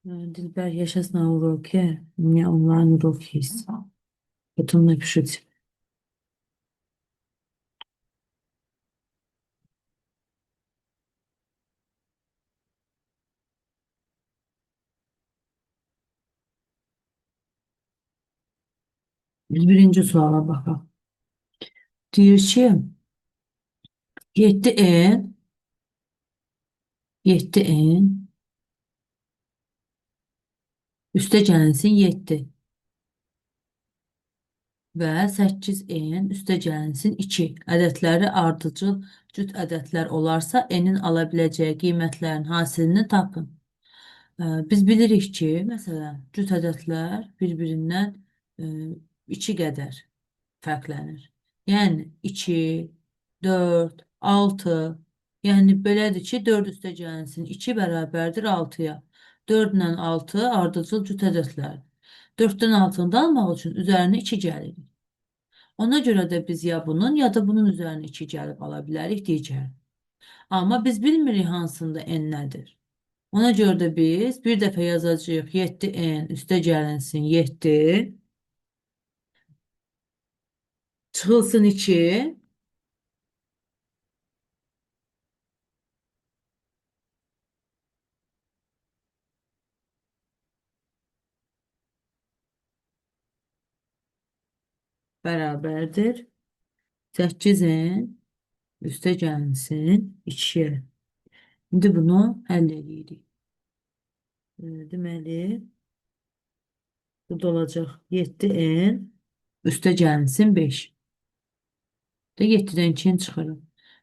Dilber, я сейчас на уроке. У меня онлайн-урок есть. Потом напишу тебе. 101. suala bakalım. Diyor ki 7n 7n üstə gəlinsin 7 və 8n üstə gəlinsin 2 ədədləri ardıcıl cüt ədədlər olarsa n-in ala biləcəyi qiymətlərin hasilini tapın. Biz bilirik ki, məsələn, cüt ədədlər bir-birindən 2 qədər fərqlənir. Yəni 2, 4, 6. Yəni belədir ki, 4 üstə gəlinsin 2 bərabərdir 6-ya. 4 ilə 6 ardıcıl cüt ədədlərdir. 4-dən 6-nı da almaq üçün üzərinə 2 gəlirik. Ona görə də biz ya bunun, ya da bunun üzərinə 2 gəlib ala bilərik digər. Amma biz bilmirik hansında n nədir. Ona görə də biz bir dəfə yazacağıq 7n üstə gəlinsin 7 çıxılsın 2 bərabərdir 8n üstə gəlinsin 2-yə. İndi bunu həll edirik. Deməli, burada olacaq 7n üstə gəlinsin 5. De 7-dən 2-ni çıxırım.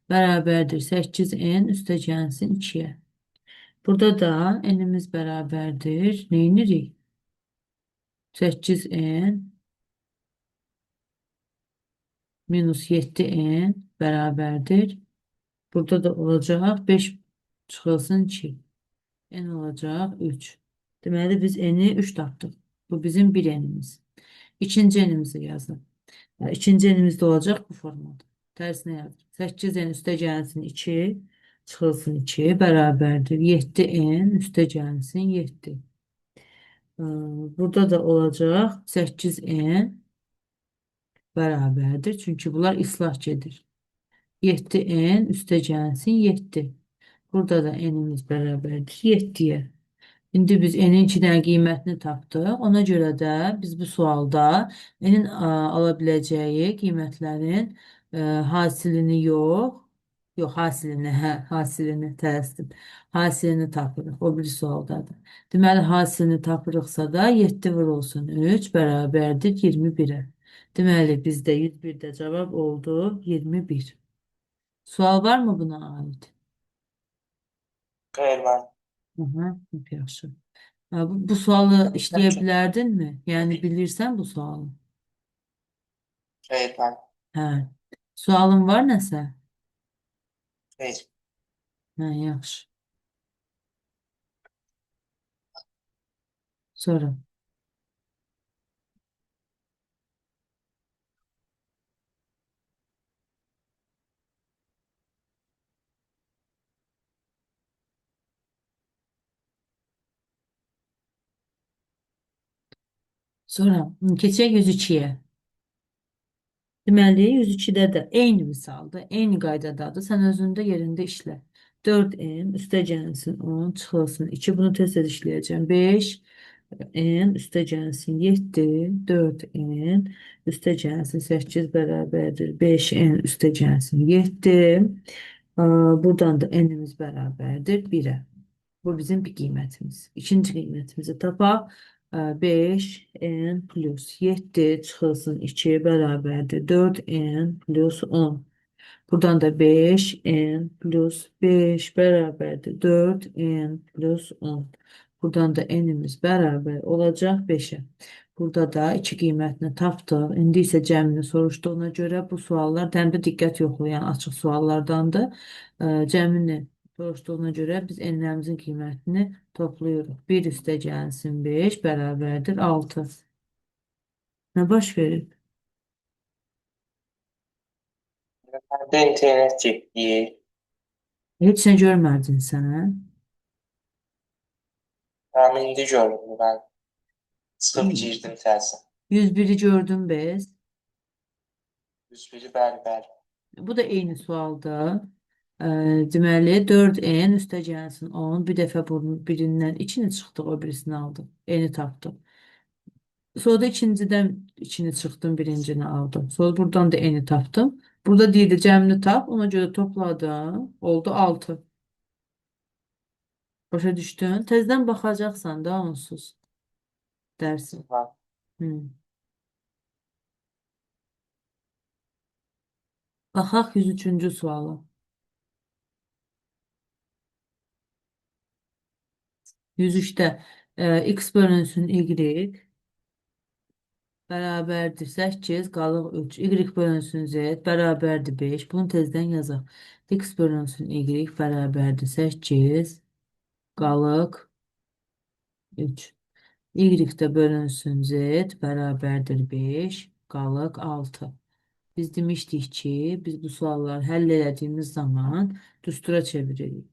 Bərabərdir 8n üstə gəlinsin 2-yə. Burada da n-imiz bərabərdir. Neyinirik? 8n minus 7n bərabərdir. Burada da olacaq 5 çıxılsın 2. N olacaq 3. Deməli biz n'i 3 tapdıq. Bu bizim bir n'imiz. İkinci n'imizi yazın. İkinci n'imiz de olacaq bu formada. Tərsinə yazın. 8n üstə gəlsin 2 çıxılsın 2 bərabərdir. 7n üstə gəlsin 7. Burada da olacaq 8n bərabərdir. Çünki bunlar islah gedir. 7n üstə gəlsin 7. Burada da n'imiz bərabərdir 7-yə. İndi biz n'in 2 dənə qiymətini tapdıq. Ona görə də biz bu sualda n'in ala biləcəyi qiymətlərin hasilini yox, hasilini, hasilini tələsdim. Hasilini tapırıq. O bir sualdadır. Deməli, hasilini tapırıqsa da 7 vurulsun 3 bərabərdir 21-ə. Deməli, bizdə 101-də cavab oldu 21. Sual var mı buna ait? Xeyr, mən. Hı hı, yaxşı. Bu sualı işləyə bilərdinmi? Yəni bilirsən bu sualı? Xeyr, mən. Hə. Sualın var nəsə? Xeyr. Hə, yaxşı. Sonra. Sonra keçək 102-yə. Deməli, 102-də də eyni misaldır, eyni qaydadadır. Sən özündə yerində işlə. 4n üstə gəlsin 10, çıxılsın 2. Bunu tez-tez işləyəcəm. 5 n üstə gəlsin 7, 4n üstə gəlsin 8 bərabərdir. 5n üstə gəlsin 7. Buradan da n'imiz bərabərdir 1-ə. Bu bizim bir qiymətimiz. İkinci qiymətimizi tapaq. 5n plus 7 çıxılsın 2 bərabərdir 4n plus 10. Buradan da 5n plus 5 bərabərdir 4n plus 10. Buradan da n'imiz bərabər olacaq 5-ə. Burada da 2 qiymətini tapdıq. İndi isə cəmini soruşduğuna görə bu suallar təmdə diqqət yoxlayan açıq suallardandır. Cəmini soruşduğuna görə biz n'lərimizin qiymətini toplayırıq. 1 üstə gəlsin 5 bərabərdir 6. Nə baş verib? Məndə internet getdi. Heç nə görmədin sən, hə? Tamam, indi gördüm ben. Çıxıb girdim tərsən. 101'i gördün biz. 101-i bəli, bəli. Bu da eyni sualda. Deməli 4n üstə gəlsin 10. Bir dəfə bunun birindən içini çıxdıq, o birisini aldım. Eni tapdım. Sonra da ikinciden içini çıktım, birincini aldım. Sonra buradan da eni tapdım. Burada değildi, cəmini tap. Ona göre topladım. Oldu 6. Başa düşdün? Tezden baxacaqsan da onsuz dersin. Tamam. Hmm. Baxaq 103-cü suala. 103'te x bölünsün y bərabərdir 8, qalıq 3. Y bölünsün z bərabərdir 5. Bunu tezdən yazaq. X bölünsün y bərabərdir 8, qalıq 3. Y də bölünsün z bərabərdir 5, qalıq 6. Biz demişdik ki, biz bu sualları həll elədiyimiz zaman düstura çeviririk.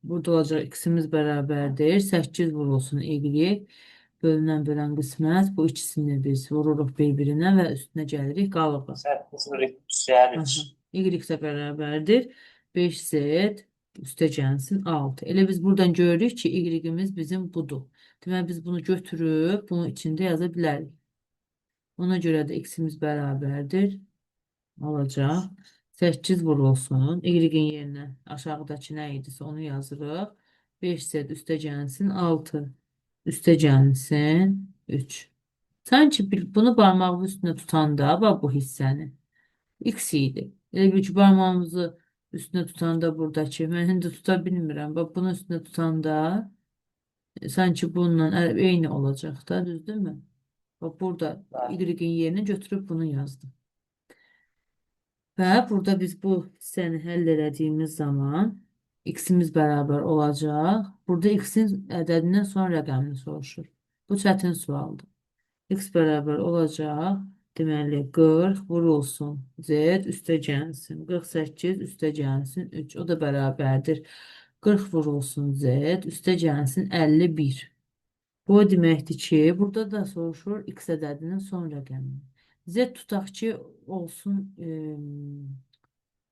Burada olacaq x'imiz bərabərdir. 8 vurulsun y. Bölünən qismət. Bu ikisini biz vururuq bir-birinə və üstünə gəlirik qalığa. Sən 0 Aha. 3. Y də bərabərdir. 5z üstə gəlsin 6. Elə biz buradan görürük ki, y-imiz bizim budur. Deməli, biz bunu götürüb, bunu içində yaza bilərik. Ona görə də x'imiz bərabərdir. Olacaq. 8 vurulsun. Y-in yerinə aşağıdakı nə idisə onu yazırıq. 5 z üstə gəlsin 6. Üstə gəlsin 3. Sanki bunu barmağın üstünə tutanda, bax bu hissəni. X idi. Elə bir ki, barmağımızı üstünə tutanda buradakı, mən indi tuta bilmirəm. Bax bunun üstünə tutanda sanki bununla eyni olacaq da, düzdürmü? Bax burada Y-in yerinə götürüb bunu yazdım. Və burada biz bu hissəni həll elədiyimiz zaman x'imiz bərabər olacaq. Burada x'in ədədindən son rəqəmini soruşur. Bu çətin sualdır. X bərabər olacaq. Deməli 40 vurulsun. Z üstə gəlsin. 48 üstə gəlsin. 3. O da bərabərdir. 40 vurulsun. Z üstə gəlsin. 51. Bu o deməkdir ki, burada da soruşur x ədədinin son rəqəmini. Z tutaq ki, olsun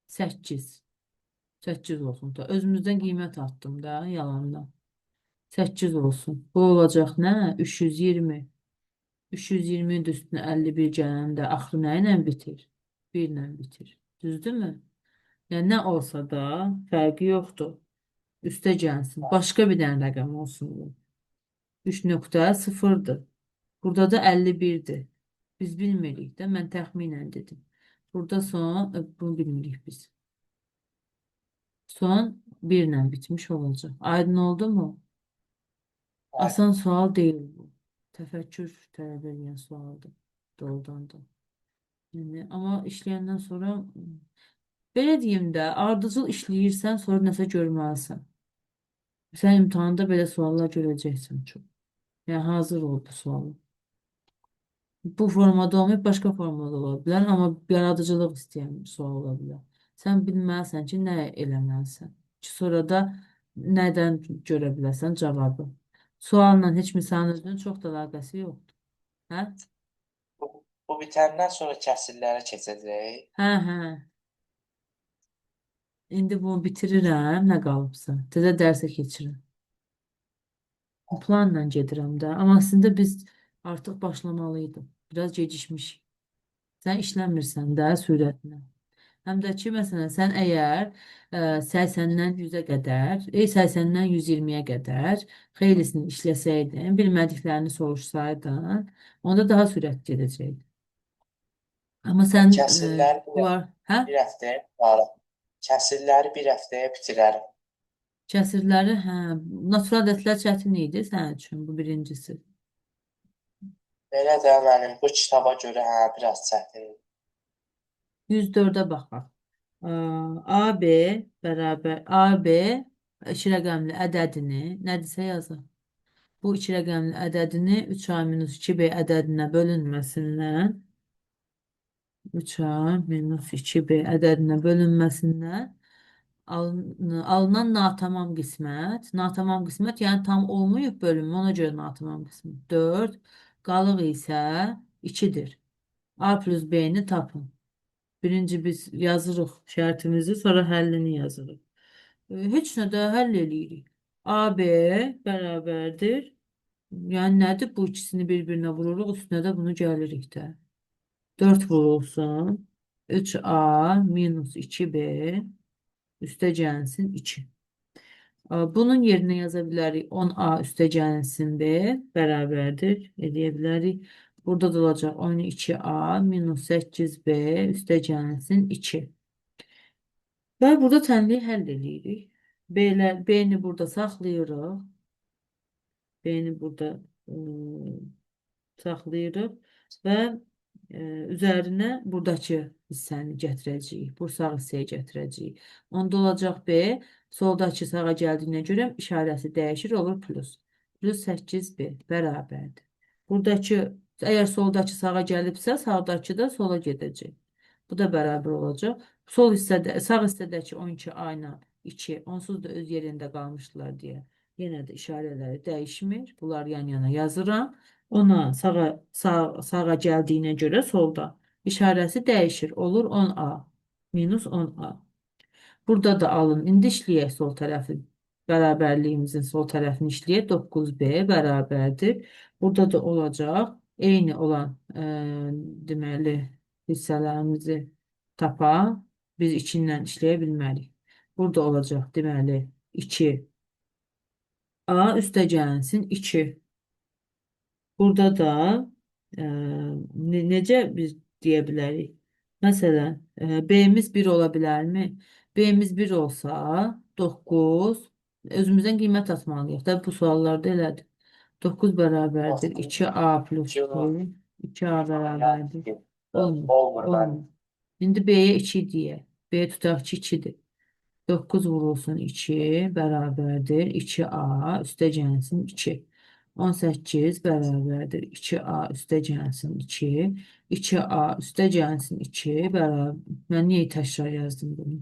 8. 8 olsun. Da. Özümüzdən qiymət atdım da, yalandan. 8 olsun. Bu olacaq nə? 320. 320'nin üstüne 51 gələndə axırı nə ilə bitir? 1 ilə bitir. Düzdürmü? Yəni nə olsa da fərqi yoxdur. Üstə gəlsin. Başqa bir dənə rəqəm olsun bu. 3.0'dır. Burada da 51'dir. Biz bilmirik də. Mən təxminən dedim. Burada son, bunu bilmirik biz. Son 1 ilə bitmiş olacaq. Aydın oldu mu? Asan sual deyil bu. Təfəkkür tələb edən sualdır. Doğrudan da. Yəni, amma işləyəndən sonra belə deyim də, ardıcıl işləyirsən, sonra nəsə görməlisən. Sən imtahanda belə suallar görəcəksən çox. Yəni, hazır ol bu sualı. Bu formada olmayıb, başqa formada ola bilər, amma yaradıcılıq istəyən sual ola bilər. Sən bilməlisən ki, nə eləməlisən. Ki, sonra da nədən görə bilərsən cavabı. Sualla heç misalın özünün çox da əlaqəsi yoxdur. Hə? Bu bitəndən sonra kəsrlərə keçəcək. Hə, hə. İndi bunu bitirirəm, nə qalıbsa. Təzə dərsə keçirəm. Planla gedirəm də. Amma əslində biz artıq başlamalıydım. Biraz gecikmişik. Sən işləmirsən də sürətlə. Həm də ki, məsələn, sən əgər 80-dən 100-ə qədər, 80-dən 120-yə qədər xeylisini işləsəydin, bilmədiklərini soruşsaydın, onda daha sürət gedəcəkdi. Amma sən Kəsrləri bunlar, hə? bir həftəyə bitirərəm. Kəsrləri bir həftəyə bitirərəm. Kəsirləri, hə, natural ədədlər çətin idi sənin üçün, bu birincisi. Belə də mənim bu kitaba görə biraz çətindir. 104'ə baxaq. AB bərabər AB iki rəqəmli ədədini nədirsə yazaq. Bu iki rəqəmli ədədini 3A minus 2B ədədinə bölünməsindən 3A minus 2B ədədinə bölünməsindən Alınan natamam qismət. Natamam qismət yəni tam olmayıb bölünmə. Ona görə natamam qismət. 4. Qalıq isə 2-dir. A plus B-ni tapın. Birinci biz yazırıq şərtimizi, sonra həllini yazırıq. Heç nə də həll eləyirik. AB bərabərdir. Yəni nədir? Bu ikisini bir-birinə vururuq, üstünə də bunu gəlirik də. 4 vurulsun. 3A minus 2B üstəgəlsin 2. Bunun yerinə yaza bilərik 10A üstəgəlsin B bərabərdir. Eləyə bilərik. Burada da olacaq 12A minus 8B üstəgəlsin 2. Və burada tənliyi həll edirik. B-ni burada saxlayırıq. B-ni burada saxlayırıq və üzərinə buradakı hissəni gətirəcəyik. Bu sağ hissəyə gətirəcəyik. Onda olacaq B, soldakı sağa gəldiyinə görə işarəsi dəyişir, olur plus. Plus 8B bərabərdir. Buradakı, əgər soldakı sağa gəlibsə, sağdakı da sola gedəcək. Bu da bərabər olacaq. Sol hissədə, sağ hissədəki 12A ilə 2, onsuz da öz yerində qalmışdılar deyə. Yenə də işarələri dəyişmir. Bunlar yan-yana yazıram. Ona sağa gəldiyinə görə solda işarəsi dəyişir. Olur 10A minus 10A. Burada da alın. İndi işləyək sol tərəfi. Bərabərliyimizin sol tərəfini işləyək. 9B bərabərdir. Burada da olacaq. Eyni olan deməli hissələrimizi tapa. Biz 2 ilə işləyə bilmərik. Burada olacaq deməli 2A üstəgəlsin 2. Burada da necə biz deyə bilərik? Məsələn, B-miz 1 ola bilərmi? B-miz 1 olsa 9, özümüzdən qiymət atmalıyıq da bu suallarda elədir. 9 bərabərdir 2A plus 2. 2A bərabərdir. Olmur. Olmur Olmur. mənim. İndi B-yə 2 deyək. B tutaq ki 2-dir. 9 vurulsun 2 bərabərdir 2A üstəgəlsin 2. 18 bərabərdir 2A üstəgəlsin 2. 2A üstəgəlsin 2 bərabər. Mən niyə təkrar yazdım bunu?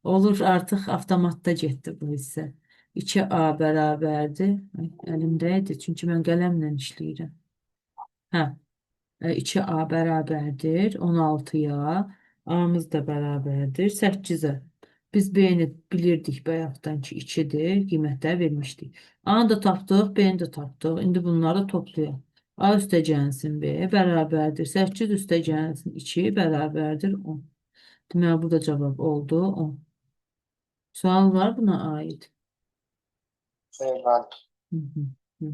Olur, artıq avtomatda getdi bu hissə. 2A bərabərdir. Ay, əlimdə idi, çünki mən qələmlə işləyirəm. Hə. 2A bərabərdir 16-ya. A-mız da bərabərdir 8-ə. Biz B-ni bilirdik bayaqdan ki 2-dir. Qiymətləri vermişdik. A-nı da tapdıq, B-ni də tapdıq. İndi bunları toplayaq. A üstəgəlsin B bərabərdir 8 üstəgəlsin 2 bərabərdir 10. Deməli, burada cavab oldu 10. Sual var buna aid. Eyvallah. Hı hı. Hı.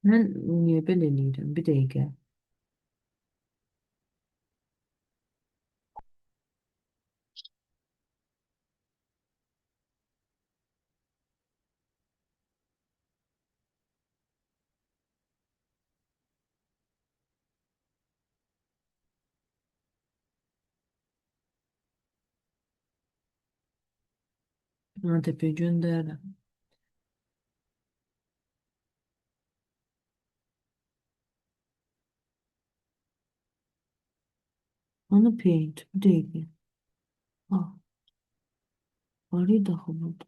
Mən niyə belə eləyirəm? Bir dəqiqə. ADP göndərirəm. Onu paint. Bir dəqiqə. Ah, var idi axı burada.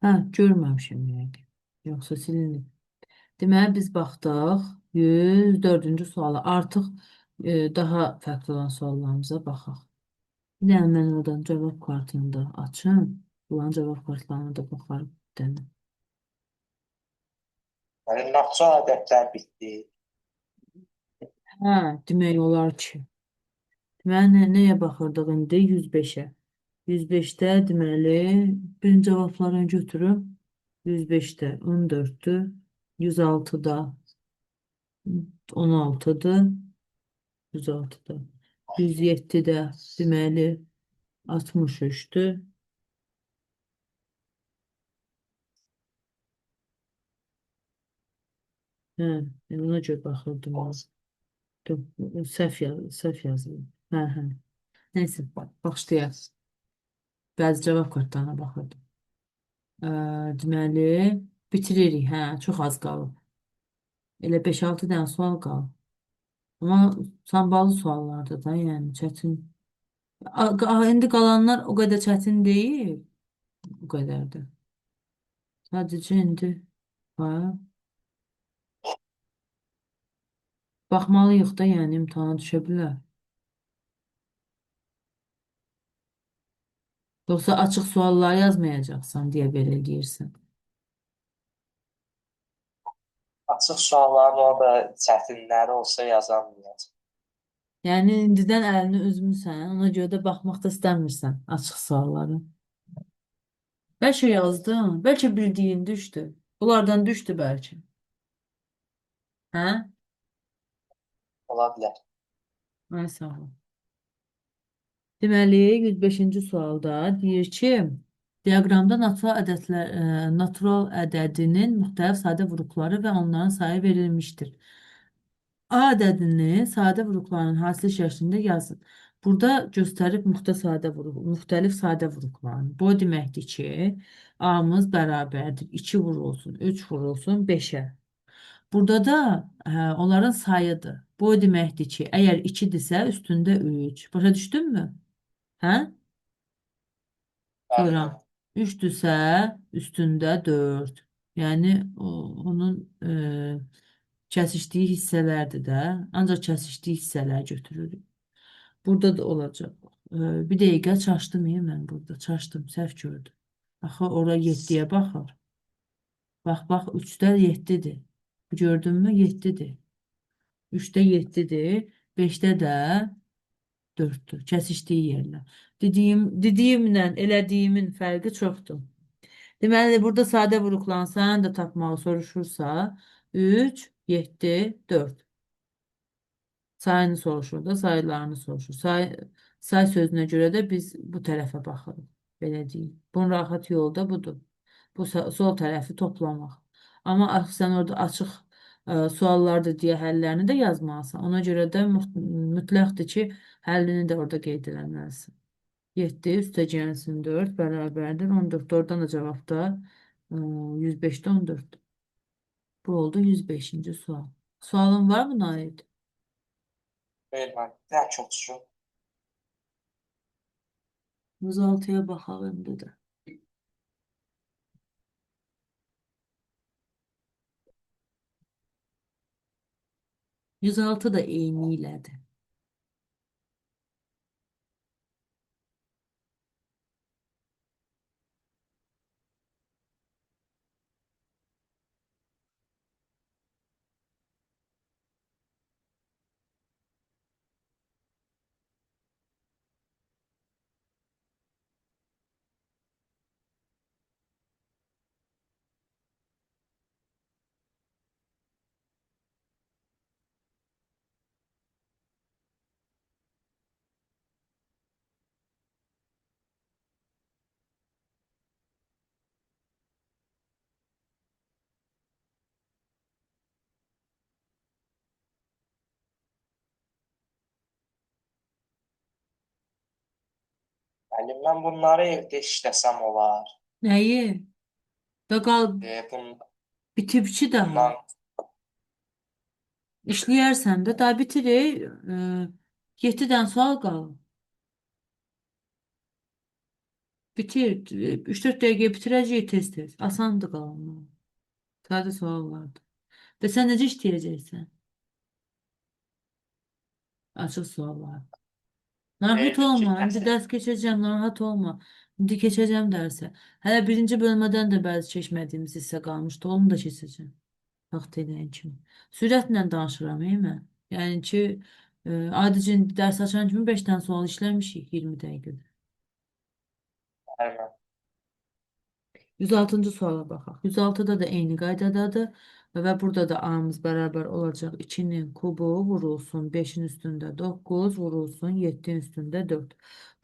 Hə, görməmişəm yəqin. Yoxsa silinib. Deməli biz baxdıq 104-cü suala. Artıq daha fərqli olan suallarımıza baxaq. Bir dənə mən oradan cavab kartını da açım. Bunların cavab kartlarına da baxarım. Bir dənə. Mənim Naxçıvan ədəblər bitdi. Hə, demək olar ki. Deməli nəyə baxırdıq indi? 105-ə. 105-də deməli birinci cavablarını götürüm. 105-də 14-dür. 106-da 16-dır. 106-da. 107-də deməli 63-dür. Hə, ona görə baxırdım mən. Dur, səhv yazılıb. Hə, hə. Nəysə, başlayaq. Bəzi cavab kartlarına baxırdım. Ə, deməli, bitiririk. Hə, çox az qalıb. Elə 5-6 dənə sual qalıb. Amma sambalı suallardır da, yəni çətin. İndi qalanlar o qədər çətin deyil. O qədərdir. Sadəcə indi hə, baxmalıyıq da, yəni imtahana düşə bilər. Yoxsa açıq suallar yazmayacaqsan deyə belə deyirsən. Açıq sualların orada çətinləri olsa yazamıyacaq. Yəni indidən əlini üzmüsən, ona görə də baxmaq da istəmirsən açıq sualları. Bəlkə yazdın, bəlkə bildiyin düşdü. Bunlardan düşdü bəlkə. Hə? Ola bilər. Ay sağ ol. Deməli, 105-ci sualda deyir ki, diaqramda natural ədədinin müxtəlif sadə vurukları və onların sayı verilmişdir. A ədədini sadə vurukların hasil şəklində yazın. Burada göstərib müxtəlif sadə vuruklarını. Bu o deməkdir ki, A-mız bərabərdir 2 vurulsun, 3 vurulsun 5-ə. Burada da onların sayıdır. Bu o deməkdir ki, əgər 2-dirsə üstündə 3. Başa düşdünmü? Hə? Bəli, Sonra bəli. 3-dürsə üstündə 4. Yəni onun kəsişdiyi hissələrdir də. Ancaq kəsişdiyi hissələr götürürük. Burada da olacaq. Bir dəqiqə çaşdım mən burada. Çaşdım, səhv gördüm. Axı ora 7-yə baxır. Bax, 3-də 7-dir. Gördünmü? 7-dir. 3-də 7-dir. 5-də də 4-dür. Kəsişdiyi yerlər. Dediyimlə elədiyimin fərqi çoxdur. Deməli, burada sadə vuruqlansan da tapmağı soruşursa 3, 7, 4. Sayını soruşur da, sayılarını soruşur. Say sözünə görə də biz bu tərəfə baxırıq. Belə deyil. Bunun rahat yolu da budur. Bu sol tərəfi toplamaq. Amma sən orada açıq suallardır deyə həllərini də yazmalısan. Ona görə də mütləqdir ki, həllini də orada qeyd eləməlisən. 7 üstəgəlsin 4 bərabərdir 14. Oradan da cavabda 105'te 14. Bu oldu 105-ci sual. Sualın var mı Nail? Buyur mən. Nə çox düşün. 106'ya bakalım dedi. 106 da eynilədir. Yəni mən bunları evdə işləsəm olar. Nəyi? Da qal Bun, bitibçi daha. bundan İşləyərsən də daha bitirir. 7 dənə sual qalır. Bitir. 3-4 dəqiqə bitirəcək tez-tez. Asandır qalanlar. Sadə suallardır. Və sən necə işləyəcəksən? Açıq suallar. Narahat verdim ki, olma. İndi təsdiq. dərs keçəcəm. Narahat olma. İndi keçəcəm dərsə. Hələ birinci bölmədən də bəzi keçmədiyimiz hissə qalmışdı. Onu da keçəcəm. Vaxt eləyən kimi. Sürətlə danışıram, mən. Yəni ki, adici dərs açan kimi 5 dənə sual işləmişik 20 dəqiqədə. Bəli, 106-cı suala baxaq. 106-da da eyni qaydadadır və burada da A-mız bərabər olacaq 2-nin kubu vurulsun 5-in üstündə 9 vurulsun 7-in üstündə 4.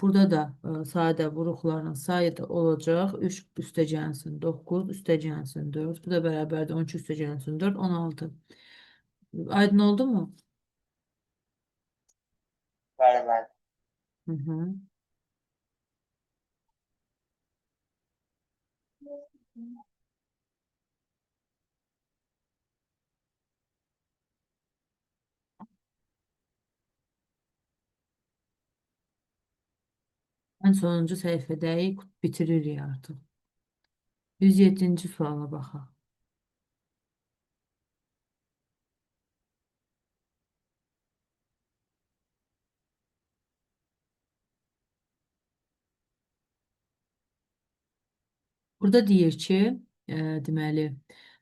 Burada da sadə vuruqların sayı da olacaq 3 üstəgəlsin 9 üstəgəlsin 4. Bu da bərabərdir 12 üstəgəlsin 4 16. Aydın oldu mu? Bəli, bəli. Hı hı. En sonuncu səhifədəyik, bitiririk artıq. 107-ci suala baxaq. Burada deyir ki, deməli,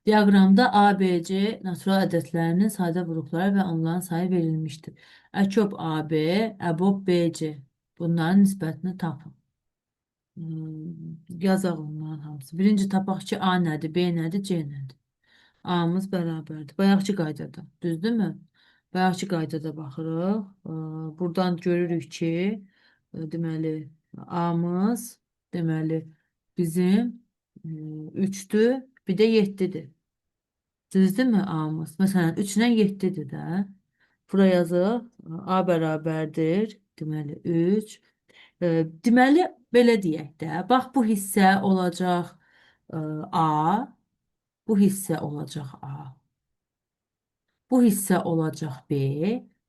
diaqramda ABC natural ədədlərinin sadə qrupları və onların sayı verilmişdir. Əkop AB, əbob BC. Bunların nisbətini tapın. Yazaq onların hamısı. Birinci tapaq ki, A nədir, B nədir, C nədir? A'mız bərabərdir. Bayaqçı qaydada, düzdürmü? Bayaqçı qaydada baxırıq. Buradan görürük ki, deməli, A'mız, deməli, bizim 3'dür, bir də 7'dir. Düzdürmü A'mız? Məsələn, 3 ilə 7'dir də. Bura yazıq. A bərabərdir. Deməli, 3. Deməli, belə deyək də. Bax, bu hissə olacaq A. Bu hissə olacaq A. Bu hissə olacaq B.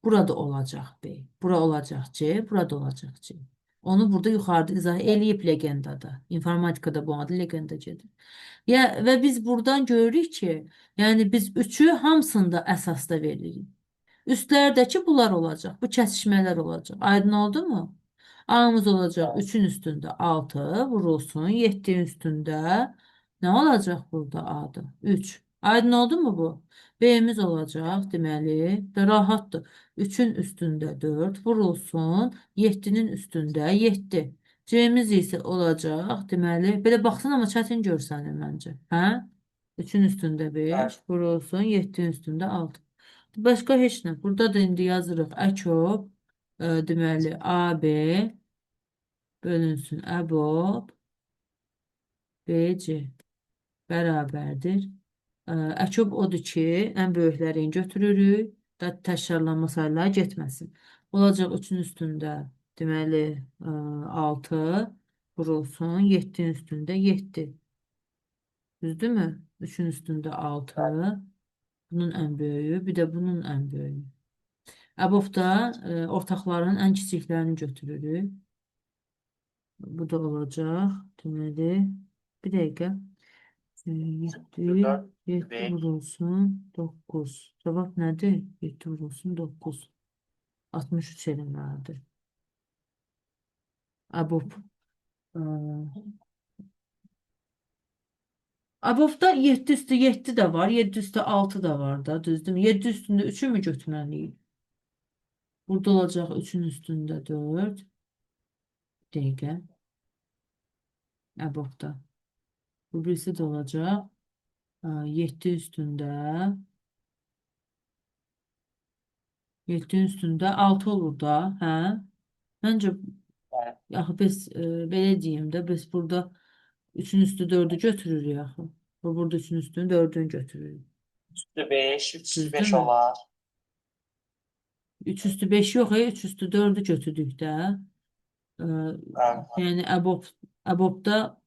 Burada olacaq B. Bura olacaq C. Burada olacaq C. Onu burada yuxarıda izah eləyib legendada. İnformatikada bu adı legenda gedir. Ya, və biz buradan görürük ki, yəni biz üçü hamısında əsasda veririk. Üstlərdəki bunlar olacaq. Bu kəsişmələr olacaq. Aydın oldu mu? A'mız olacaq 3'ün üstündə 6 vurulsun. 7'nin üstündə nə olacaq burada A'da? 3. Aydın oldu mu bu? B'miz olacaq. Deməli, və rahatdır. 3'ün üstündə 4 vurulsun. 7'nin üstündə 7. C'miz isə olacaq. Deməli, belə baxsın amma çətin görsənir məncə. Hə? 3'ün üstündə 5 Bəli. vurulsun. 7'nin üstündə 6. Başqa heç nə. Burada da indi yazırıq əkop, deməli AB bölünsün əbob BC bərabərdir. Əkop odur ki, ən böyüklərini götürürük. Da təkrarlanma sayıları getməsin. Olacaq 3'ün üstündə deməli 6 vurulsun. 7'nin üstündə 7. Düzdürmü? 3'ün üstündə 6. Bunun ən böyüyü, bir də bunun ən böyüyü. Əbobda ortaqların ən kiçiklərini götürürük. Bu da olacaq. Deməli, bir dəqiqə. 7, 7 5. vurulsun 9. Cavab nədir? 7 vurulsun 9. 63 eləməlidir. Əbob. Əbobda 7 üstü 7 də var. 7 üstü 6 da var da. Düzdür mü? 7 üstündə 3'ü mü götürməliyik? Burada olacaq 3'ün üstündə 4. Dəqiqə. Əbobda. Bu birisi də olacaq. 7 üstündə 7'nin üstündə 6 olur da, hə? Məncə Bəli. yaxı biz belə deyim də biz burada 3'ün üstü 4'ü götürürük yaxı. Bu burada 3'ün üstünü 4'ünü götürürük. Üstü 5, 3 üstü Düzdür 5 mü? olar. 3 üstü 5 yox, 3 üstü 4'ü götürdük də. Ee, Bəli. Yəni əbobda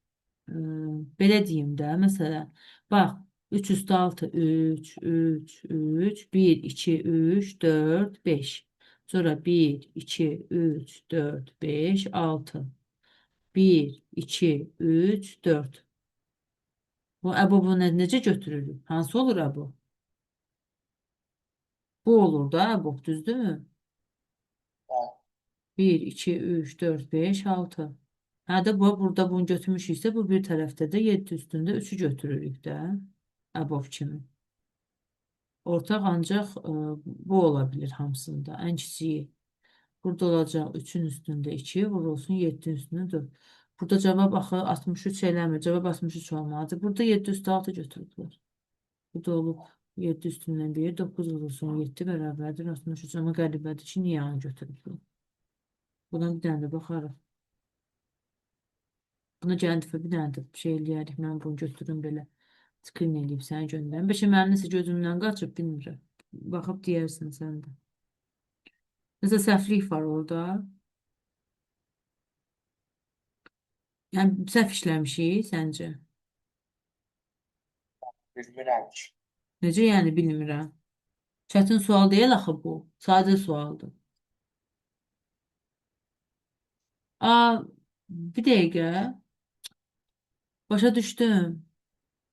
belə deyim də, məsələn, bax 3 üstü 6 3 3 3 1 2 3 4 5. Sonra 1 2 3 4 5 6. 1 2 3 4. Bu əbobu necə götürürük? Hansı olur əbob? Bu olur da əbob, düzdürmü? Bəli. 1 2 3 4 5 6. Hə də bu burada bunu götürmüşüksə bu bir tərəfdə də 7 üstündə 3'ü götürürük də əbob kimi. Ortaq ancaq bu ola bilir hamısında. Ən kiçiyi. Burada olacaq 3'ün üstündə 2 vurulsun 7'nin üstündə 4. Burada cavab axı 63 eləmir. Cavab 63 olmalıdır. Burada 7 üstü 6 götürüblər. Bu da olub 7 üstündən 1 9 vurulsun 7 bərabərdir 63. Amma qəribədir ki, niyə onu götürüblər? Buna bir dənə də baxarıq. Buna gələn dəfə bir dənə də şey eləyərik. Mən bunu götürüm belə. Skrin eləyib sənə göndərim. Bəlkə mənim nəsə gözümdən qaçıb bilmirəm. Baxıb deyərsən sən də. Nəsə səhvlik var orada. Yəni səhv işləmişik səncə? Bilmirəm ki. Necə yəni bilmirəm. Çətin sual deyil axı bu. Sadə sualdır. Aa, bir dəqiqə. Başa düşdüm.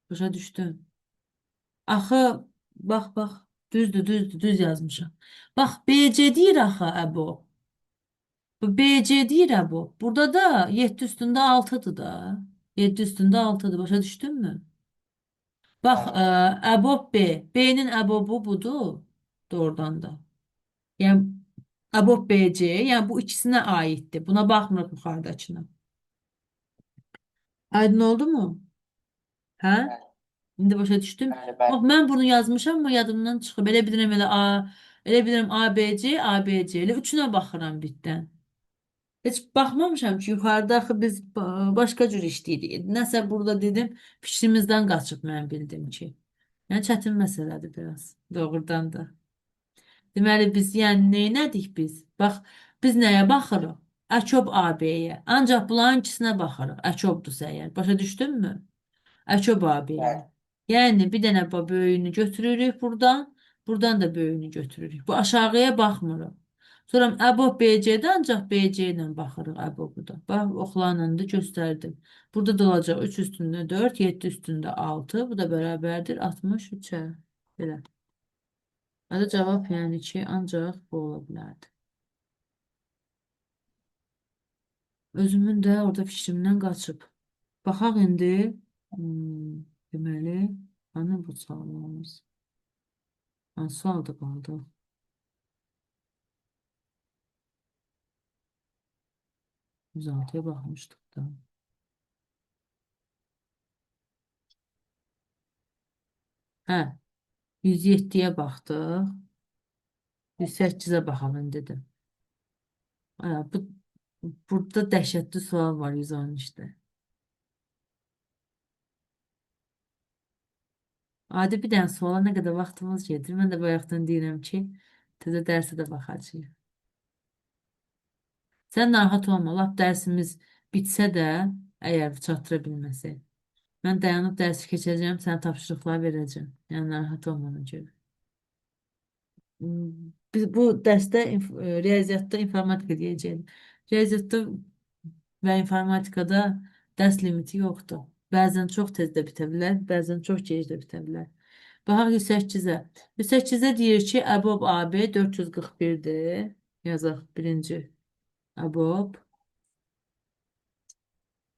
Başa düşdüm. Axı bax, düz yazmışam. Bax BC deyir axı əbu. Bu BC deyir əbu. Burada da 7 üstündə 6'dır da. 7 üstündə 6'dır. Başa düşdünmü? Bax, Bəli. əbob B. B'nin əbobu budur. Doğrudan da. Yəni əbob BC, yəni bu ikisinə aiddir. Buna baxmırıq yuxarıdakına. Aydın oldu mu? Hə? Bəli. İndi başa düşdüm. Bəli, Bax, bəli. mən bunu yazmışam, amma yadımdan çıxıb. Elə bilirəm elə A, elə bilirəm ABC, ABC. Elə üçünə baxıram bitdən. Heç baxmamışam ki, yuxarıda axı biz başqa cür işləyirik. Nəsə burada dedim, fikrimizdən qaçıb mən bildim ki. Yəni çətin məsələdir biraz. Doğrudan da. Deməli biz yəni neynədik biz? Bax, biz nəyə baxırıq? Əçob AB-yə. Ancaq bunların ikisinə baxırıq. Əçobdursa əgər. Başa düşdünmü? Əçob AB-yə. Bəli. Yəni bir dənə böyüyünü götürürük buradan. Buradan da böyüyünü götürürük. Bu aşağıya baxmırıq. Sonra əbob BC-də ancaq BC ilə baxırıq əbobuda. Bax, oxlanla da göstərdim. Burada da olacaq 3 üstündə 4, 7 üstündə 6. Bu da bərabərdir 63-ə. Belə. Adı cavab yəni ki, ancaq bu ola bilərdi. Özümün də orada fikrimdən qaçıb. Baxaq indi. Deməli, hani bu suallarımız? Hansı sualda qaldı? Biz 6'ya baxmışdıq da. Hə, 107'yə baxdıq. 108'ə baxalım indi. Burada dəhşətli sual var 113'də. Adi bir dənə suala nə qədər vaxtımız gedir. Mən də bayaqdan deyirəm ki, təzə dərsə də baxacağıq. Sən narahat olma, lap dərsimiz bitsə də, əgər çatdıra bilməsək. Mən dayanıb dərsi keçəcəm, sənə tapşırıqlar verəcəm. Yəni narahat olma ona görə. Biz bu dərsdə riyaziyyatda informatika deyəcəyik. Riyaziyyatda və informatikada dərs limiti yoxdur. Bəzən çox tez də bitə bilər, bəzən çox gec də bitə bilər. Baxaq 108-ə. 108-də deyir ki, əbob AB 441-dir. Yazaq birinci əbob.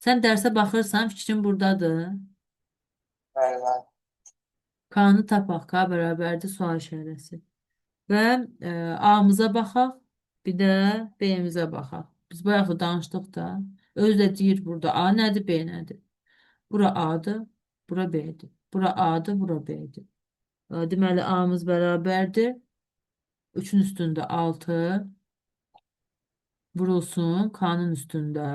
Sən dərsə baxırsan, fikrin buradadır. Bəli, bəli. K-nı tapaq, K bərabərdir sual işarəsi. Və A-mıza baxaq, bir də B-mizə baxaq. Biz bayaq da danışdıq da. Özü də deyir burada A nədir, B nədir? Bura A-dır, bura B-dir. Bura A-dır, bura B-dir. Deməli A-mız bərabərdir. 3'ün üstündə 6 vurulsun K-nın üstündə.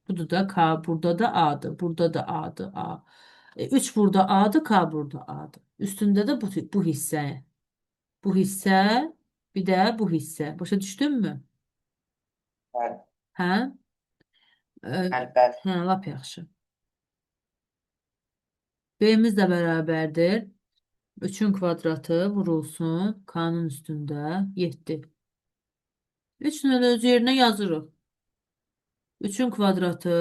Budur da K, burada da A'dır. Burada da A'dır, A. 3 burada A'dır, K burada A'dır. Üstündə də bu hissə. Bu hissə, bir də bu hissə. Başa düşdünmü? Bəli. Hə? Bəli, bəli. Hə, lap yaxşı. B-miz də bərabərdir. 3'ün kvadratı vurulsun K-nın üstündə 7. 3 nöl öz yerinə yazırıq. 3'ün kvadratı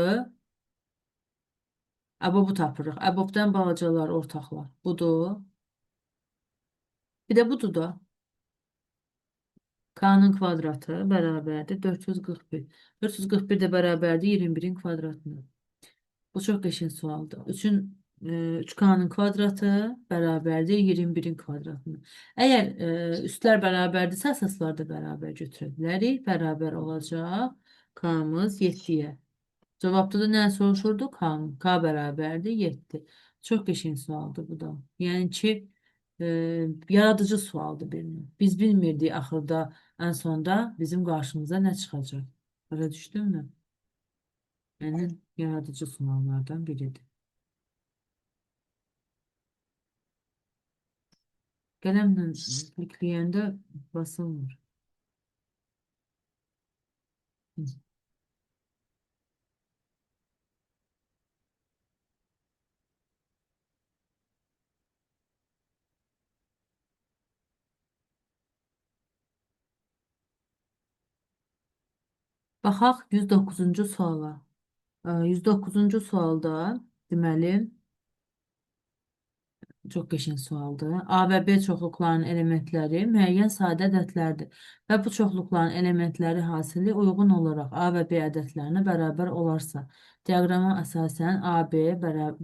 əbobu tapırıq. Əbobdan balacalar, ortaqlar. Budur. Bir də budur da. K-nın kvadratı bərabərdir 441. 441 də bərabərdir 21'in kvadratına. Bu çox qəşəng sualdır. 3K-nın kvadratı bərabərdir 21'in kvadratına. Əgər üstlər bərabərdirsə, əsaslar da bərabər götürə bilərik. Bərabər olacaq K-mız 7-yə. Cavabda da nə soruşurdu? K-nın. K bərabərdir 7. Çox qəşəng sualdır bu da. Yəni ki, yaradıcı sualdır bir. Biz bilmirdik axırda, ən sonda bizim qarşımıza nə çıxacaq. Başa düşdünmü? Yəni yaradıcı suallardan biridir. Qələmlə yükləyəndə basılmır. Hı. Baxaq 109-cu suala. 109-cu sualda deməli çox qəşəng sualdır. A və B çoxluqlarının elementləri müəyyən sadə ədədlərdir və bu çoxluqların elementləri hasili uyğun olaraq A və B ədədlərinə bərabər olarsa, diaqrama əsasən AB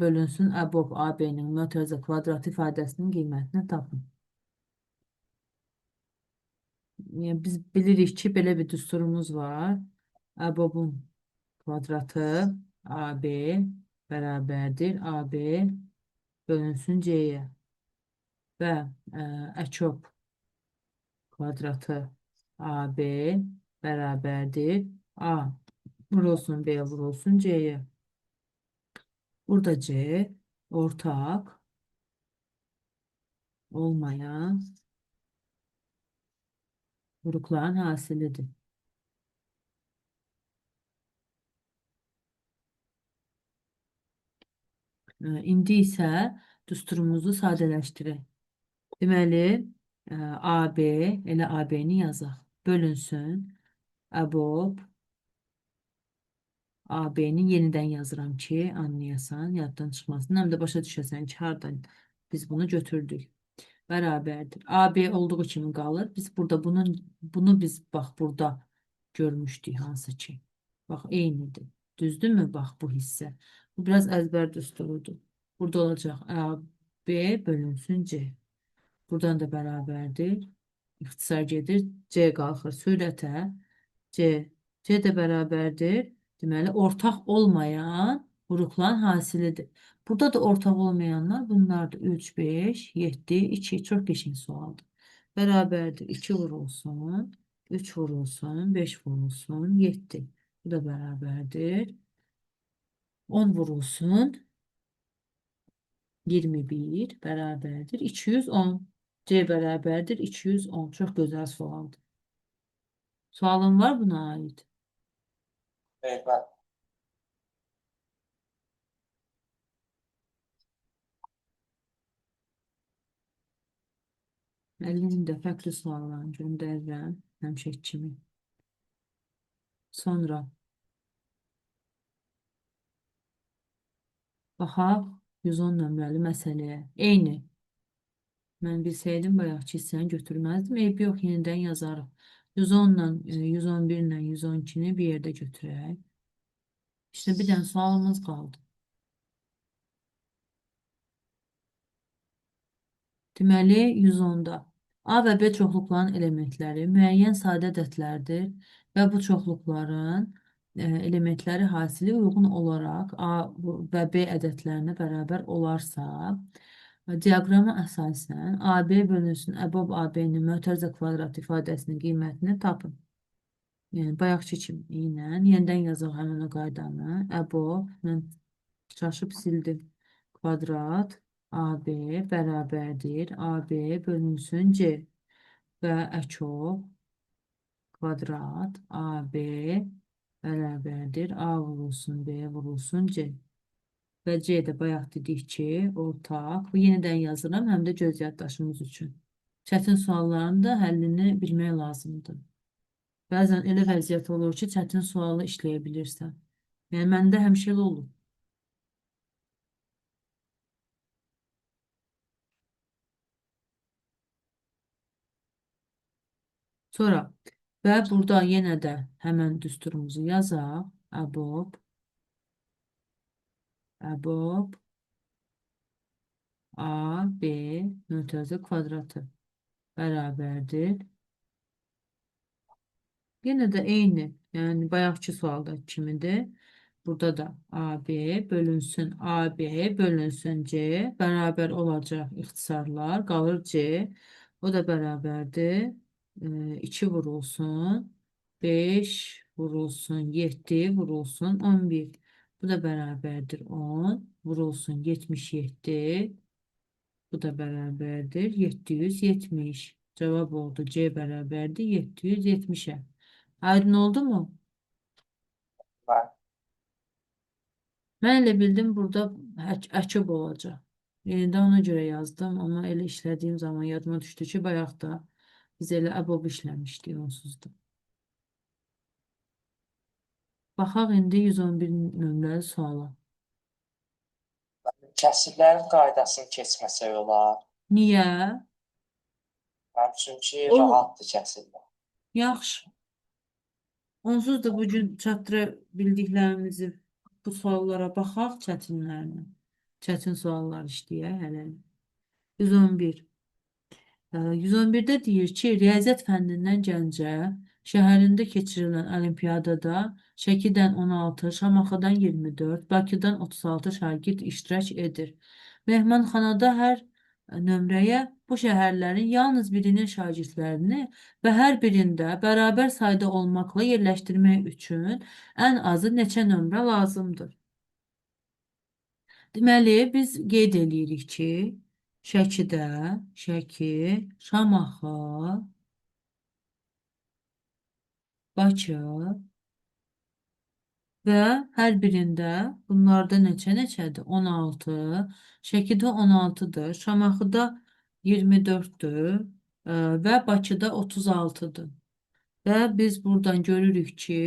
bölünsün əbob AB-nin mötərizə kvadrat ifadəsinin qiymətini tapın. Yəni, biz bilirik ki, belə bir düsturumuz var. Əbobun kvadratı AB bərabərdir AB bölünsün C-yə və əçob kvadratı AB bərabərdir A vurulsun B vurulsun C'yə. Burada C ortaq olmayan vuruqların hasilidir. İndi isə düsturumuzu sadələşdirək. Deməli, AB, elə AB-ni yazaq. Bölünsün, əbob, AB-ni yenidən yazıram ki, anlayasan, yaddan çıxmasın. Həm də başa düşəsən ki, hardan biz bunu götürdük. Bərabərdir. AB olduğu kimi qalır. Biz burada bunu biz bax burada görmüşdük hansı ki. Bax eynidir. Düzdürmü? Bax bu hissə. Bu biraz əzbər düsturudur. Burada olacaq AB bölünsün C. Buradan da bərabərdir. İxtisar gedir. C qalxır sürətə. C. C də bərabərdir. Deməli, ortaq olmayan vuruqların hasilidir. Burada da ortaq olmayanlar bunlardır. 3, 5, 7, 2. Çox qəşəng sualdır. Bərabərdir. 2 vurulsun. 3 vurulsun. 5 vurulsun. 7. Bu da bərabərdir. 10 vurulsun. 21 bərabərdir. 210. C bərabərdir. 210. Çox gözəl sualdır. Sualın var buna aid? Evet, var. Əlinin də fərqli suallarını göndərirəm. Həmişə kimi. Sonra baxaq 110 nömrəli məsələyə. Eyni. Mən bilsəydim bayaqki hissəni götürməzdim. Eyb yox, yenidən yazarıq. 110 ilə 111 ilə 112-ni bir yerdə götürək. İşte bir dənə sualımız qaldı. Deməli 110-da A və B çoxluqların elementləri müəyyən sadə ədədlərdir və bu çoxluqların elementləri hasili uyğun olaraq A və B ədədlərinə bərabər olarsa, diaqrama əsasən AB bölünsün əbob AB-nin mötərizə kvadrat ifadəsinin qiymətini tapın. Yəni, bayaqki kimi ilə yenidən yazaq həmin o qaydanı. Əbob, mən çaşıb sildim. Kvadrat AB bərabərdir. AB bölünsün C və əkob kvadrat AB bərabərdir. A vurulsun B vurulsun C. Və C də bayaq dedik ki, ortaq. Bu yenidən yazıram, həm də göz yaddaşımız üçün. Çətin sualların da həllini bilmək lazımdır. Bəzən elə vəziyyət olur ki, çətin sualı işləyə bilirsən. Yəni, məndə həmişə elə olur. Sonra və burada yenə də həmən düsturumuzu yazaq. Əbob A, B mötərizə kvadratı bərabərdir. Yenə də eyni, yəni bayaqki sualda kimidir. Burada da AB bölünsün AB bölünsün C bərabər olacaq ixtisarlar. Qalır C. O da bərabərdir. 2 vurulsun. 5 vurulsun. 7 vurulsun. 11. Bu da bərabərdir 10. Vurulsun 77. Bu da bərabərdir 770. Cevap oldu. C bərabərdir 770'e. Aydın oldu mu? Var. Mən elə bildim burada əkib olacaq. Yenidən ona görə yazdım, amma elə işlədiyim zaman yadıma düşdü ki, bayaq da biz elə əbob işləmişdik onsuz da. Baxaq indi 111 nömrəli suala. Kəsirlərin qaydasını keçməsək olar. Niyə? Mənim çünki Olur. rahatdır kəsirlər. Yaxşı. Onsuz da bugün çatdıra bildiklərimizi bu suallara baxaq çətinlərinə. Çətin suallar işləyək hələ. 111. 111'də deyir ki, riyaziyyat fənnindən Gəncə şəhərində keçirilən olimpiyadada Şəkidən 16, Şamaxıdan 24, Bakıdan 36 şagird iştirak edir. Mehmanxanada hər nömrəyə bu şəhərlərin yalnız birinin şagirdlərini və hər birində bərabər sayda olmaqla yerləşdirmək üçün ən azı neçə nömrə lazımdır? Deməli, biz qeyd eləyirik ki, Şəkidə, Şəki, Şamaxı, Bakı və hər birində bunlarda neçədir? 16, Şəkidə 16'dır, Şamaxıda 24'dür və Bakıda 36'dır. Və biz buradan görürük ki,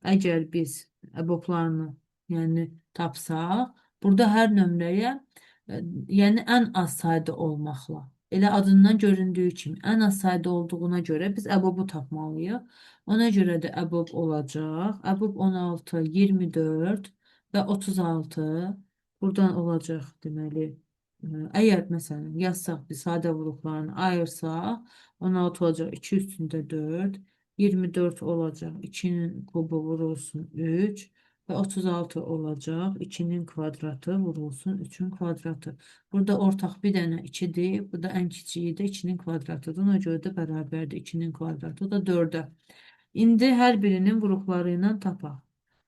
əgər biz əboblarını yəni tapsaq, burada hər nömrəyə yəni ən az sayda olmaqla. Elə adından göründüyü kimi ən az sayda olduğuna görə biz əbobu tapmalıyıq. Ona görə də əbob olacaq. Əbob 16, 24 və 36 buradan olacaq deməli. Əgər məsələn yazsaq biz sadə vuruşlarını ayırsaq 16 olacaq 2 üstündə 4, 24 olacaq 2'nin kubu vurulsun 3 ve 36 olacak 2'nin kvadratı vurulsun 3'ün kvadratı. Burada ortak bir dənə 2'dir. Bu da en kiçiyi de 2'nin kvadratıdır. Ona göre de bərabərdir 2'nin kvadratı da 4'e. İndi hər birinin vuruqları ilə tapaq.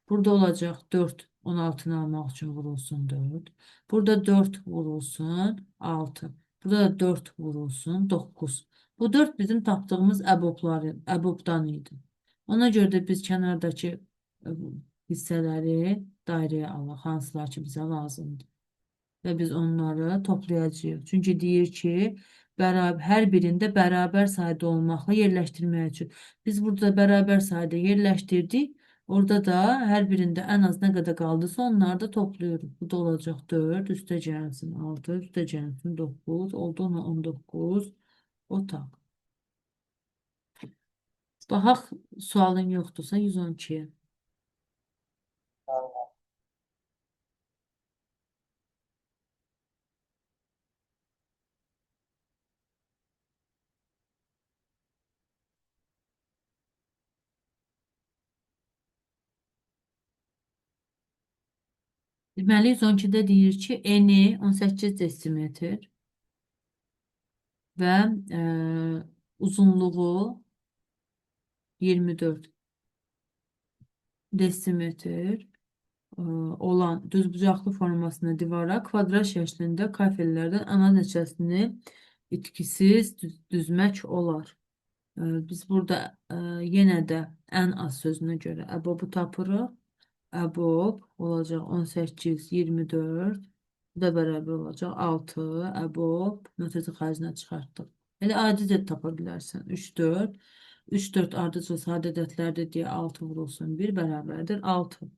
Burada olacak 4 16'nı almaq üçün vurulsun 4. Burada 4 vurulsun 6. Burada da 4 vurulsun 9. Bu 4 bizim tapdığımız əbobdan idi. Ona görə də biz kənardakı e, hissələri dairəyə alaq, hansılar ki bizə lazımdır. Və biz onları toplayacağıq. Çünki deyir ki, hər birində bərabər sayda olmaqla yerləşdirmək üçün. Biz burada bərabər sayda yerləşdirdik. Orada da hər birində ən az nə qədər qaldısa onları da topluyoruz. Bu da olacaq 4, üstə gəlsin 6, üstə gəlsin 9, oldu ona 19 otaq. Baxaq sualın yoxdursa 112'ye. Deməli 112'də deyir ki, eni 18 desimetr və uzunluğu 24 desimetr olan düzbucaqlı formasında divara kvadrat şəklində kafellərdən ana neçəsini itkisiz düzmək olar. Biz burada yenə də ən az sözünə görə əbobu tapırıq. Əbob olacaq 18, 24. Bu da bərabər olacaq 6. Əbob nötəci xərcinə çıxartdıq. Elə adi də tapa bilərsən. 3, 4. 3, 4 ardıcıl sadə ədədlərdir deyə 6 vurulsun 1 bərabərdir 6.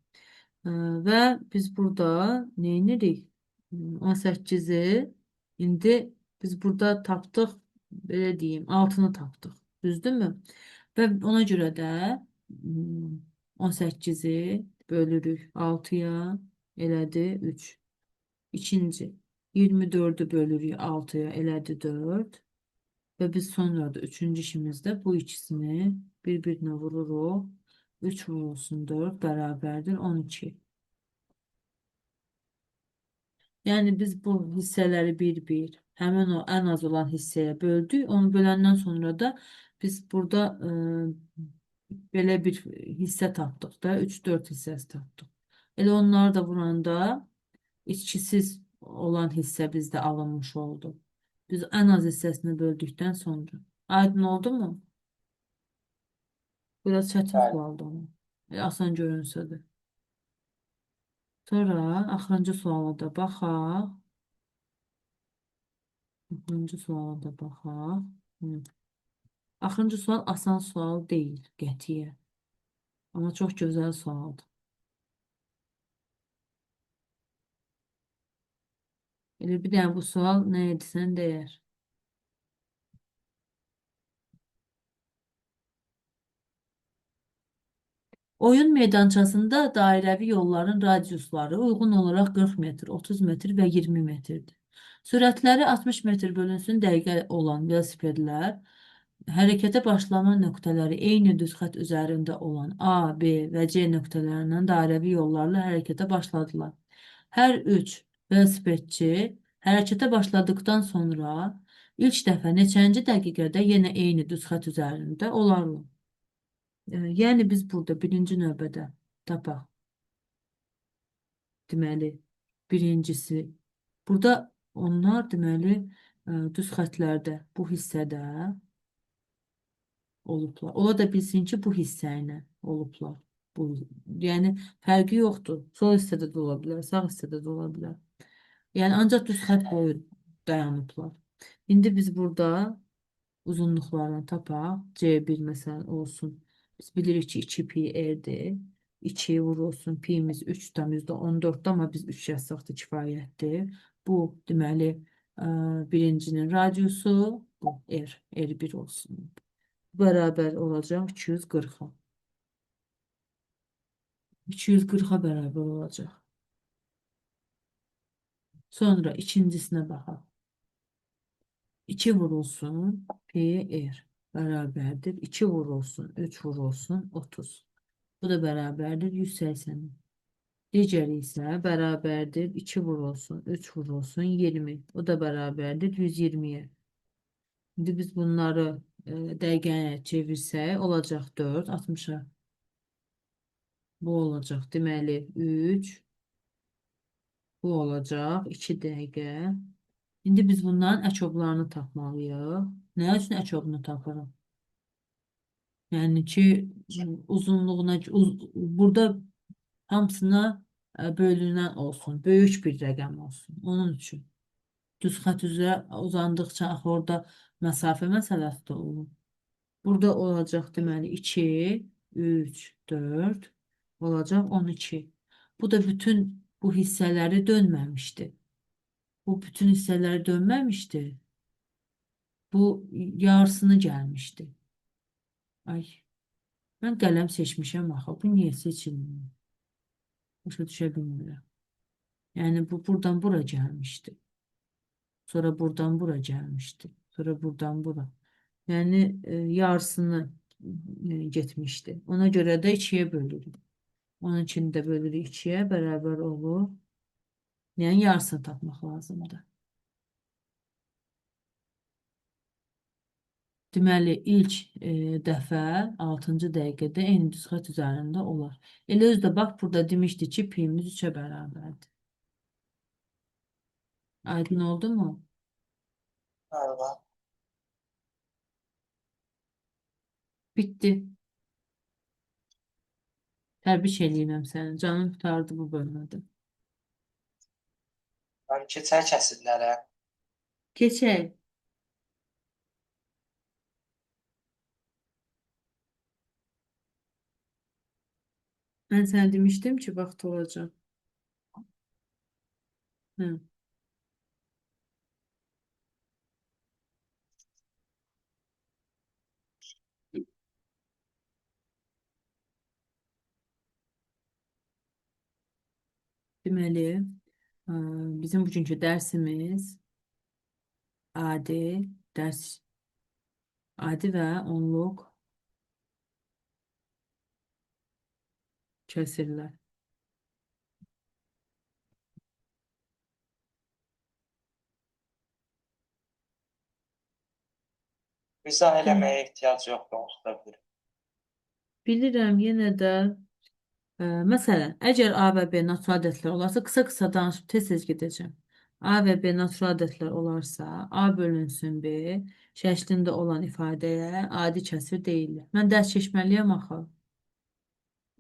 Və biz burada nə edirik? 18'i indi biz burada tapdıq, belə deyim, 6'nı tapdıq. Düzdürmü? Və ona görə də 18'i bölürük 6'ya elədi 3. İkinci 24'ü bölürük 6'ya elədi 4. Ve biz sonra da üçüncü işimizde bu ikisini birbirine vururuq. 3 vurulsun 4 bərabərdir 12. Yəni biz bu hissələri bir-bir həmin o ən az olan hissəyə böldük. Onu böləndən sonra da biz burada belə bir hissə tapdıq da 3-4 hissəsi tapdıq. Elə onları da vuranda içkisiz olan hissə bizdə alınmış oldu. Biz ən az hissəsini böldükdən sonra. Aydın oldu mu? Biraz çətin Bəli. sualdı ama. Asan görünsə də. Sonra axırıncı suala da baxaq. Axırıncı suala da baxaq. Hı. Axırıncı sual asan sual deyil, qətiyə. Amma çox gözəl sualdır. Elə bir dənə bu sual nə edirsən deyər. Oyun meydançasında dairəvi yolların radiusları uyğun olaraq 40 metr, 30 metr və 20 metrdir. Sürətləri 60 metr bölünsün dəqiqə olan velosipedlər hərəkətə başlama nöqtələri eyni düz xətt üzərində olan A, B və C nöqtələrindən dairəvi yollarla hərəkətə başladılar. Hər üç velosipedçi hərəkətə başladıktan sonra ilk dəfə neçənci dəqiqədə yenə eyni düz xətt üzərində olarlar. Yəni biz burada birinci növbədə tapaq. Deməli, birincisi. Burada onlar deməli düz xətlərdə bu hissədə olublar. Ola da bilsin ki, bu hissə ilə olublar. Bu, yəni fərqi yoxdur. Sol hissədə də ola bilər, sağ hissədə də ola bilər. Yəni ancaq düz xətt boyu dayanıblar. İndi biz burada uzunluqlarını tapaq. C1 məsələn olsun. Biz bilirik ki 2pi e'dir. 2 vurulsun pi'miz 3,14'də amma biz 3 yazsaq da kifayətdir. Bu deməli birincinin radiusu bu R1 olsun. Bərabər olacaq 240-a. 240-a bərabər olacaq. Sonra ikincisinə baxaq. 2 vurulsun pi r bərabərdir. 2 vurulsun 3 vurulsun 30. Bu da bərabərdir 180. Digəri isə bərabərdir 2 vurulsun 3 vurulsun 20. O da bərabərdir 120-yə. İndi biz bunları dəqiqəyə çevirsək olacaq 4 60-a. Bu olacaq deməli 3. Bu olacaq 2 dəqiqə. İndi biz bunların əkoblarını tapmalıyıq. Nə üçün əkobunu tapırıq? Yəni ki uzunluğuna burada hamısına bölünən olsun. Böyük bir rəqəm olsun. Onun üçün. Düz xət üzrə uzandıqca axı orada məsafə məsələsi də olur. Burada olacaq deməli 2, 3, 4 olacaq 12. Bu da bütün bu hissələri dönməmişdi. Bu bütün hissələri dönməmişdi. Bu yarısını gəlmişdi. Ay, mən qələm seçmişəm axı. Bu niyə seçilmir? Başa düşə bilmirəm. Yəni bu buradan bura gəlmişdi. Sonra buradan bura gəlmişdi. Sonra buradan bura. Yəni yarısını getmişdi. Ona görə də 2-yə bölürük. Onun için də bölürük 2-yə bərabər olur. Yəni yarısını tapmaq lazımdır. Deməli, ilk dəfə 6-cı dəqiqədə eyni düz xətt üzərində olar. Elə özü də bax, burada demişdi ki, pi'miz 3-ə bərabərdir. Aydın oldu mu? Bəli. Bitdi. Təbrik edirəm səni. Canın qurtardı bu bölmədə. Mən keçək kəsrlərə. Keçək. Mən sənə demişdim ki, vaxt olacaq. Hə. Deməli, bizim bugünkü dərsimiz adi və onluq kəsirlər. İzah eləməyə ehtiyac yoxdur, oxuda bilir. Bilirəm, yenə də məsələn, əgər A və B natural ədədlər olarsa, qısa-qısa danışıb tez-tez gedəcəm. A və B natural ədədlər olarsa, A bölünsün B şəklində olan ifadəyə adi kəsr deyilir. Mən dərs keçməliyəm axı.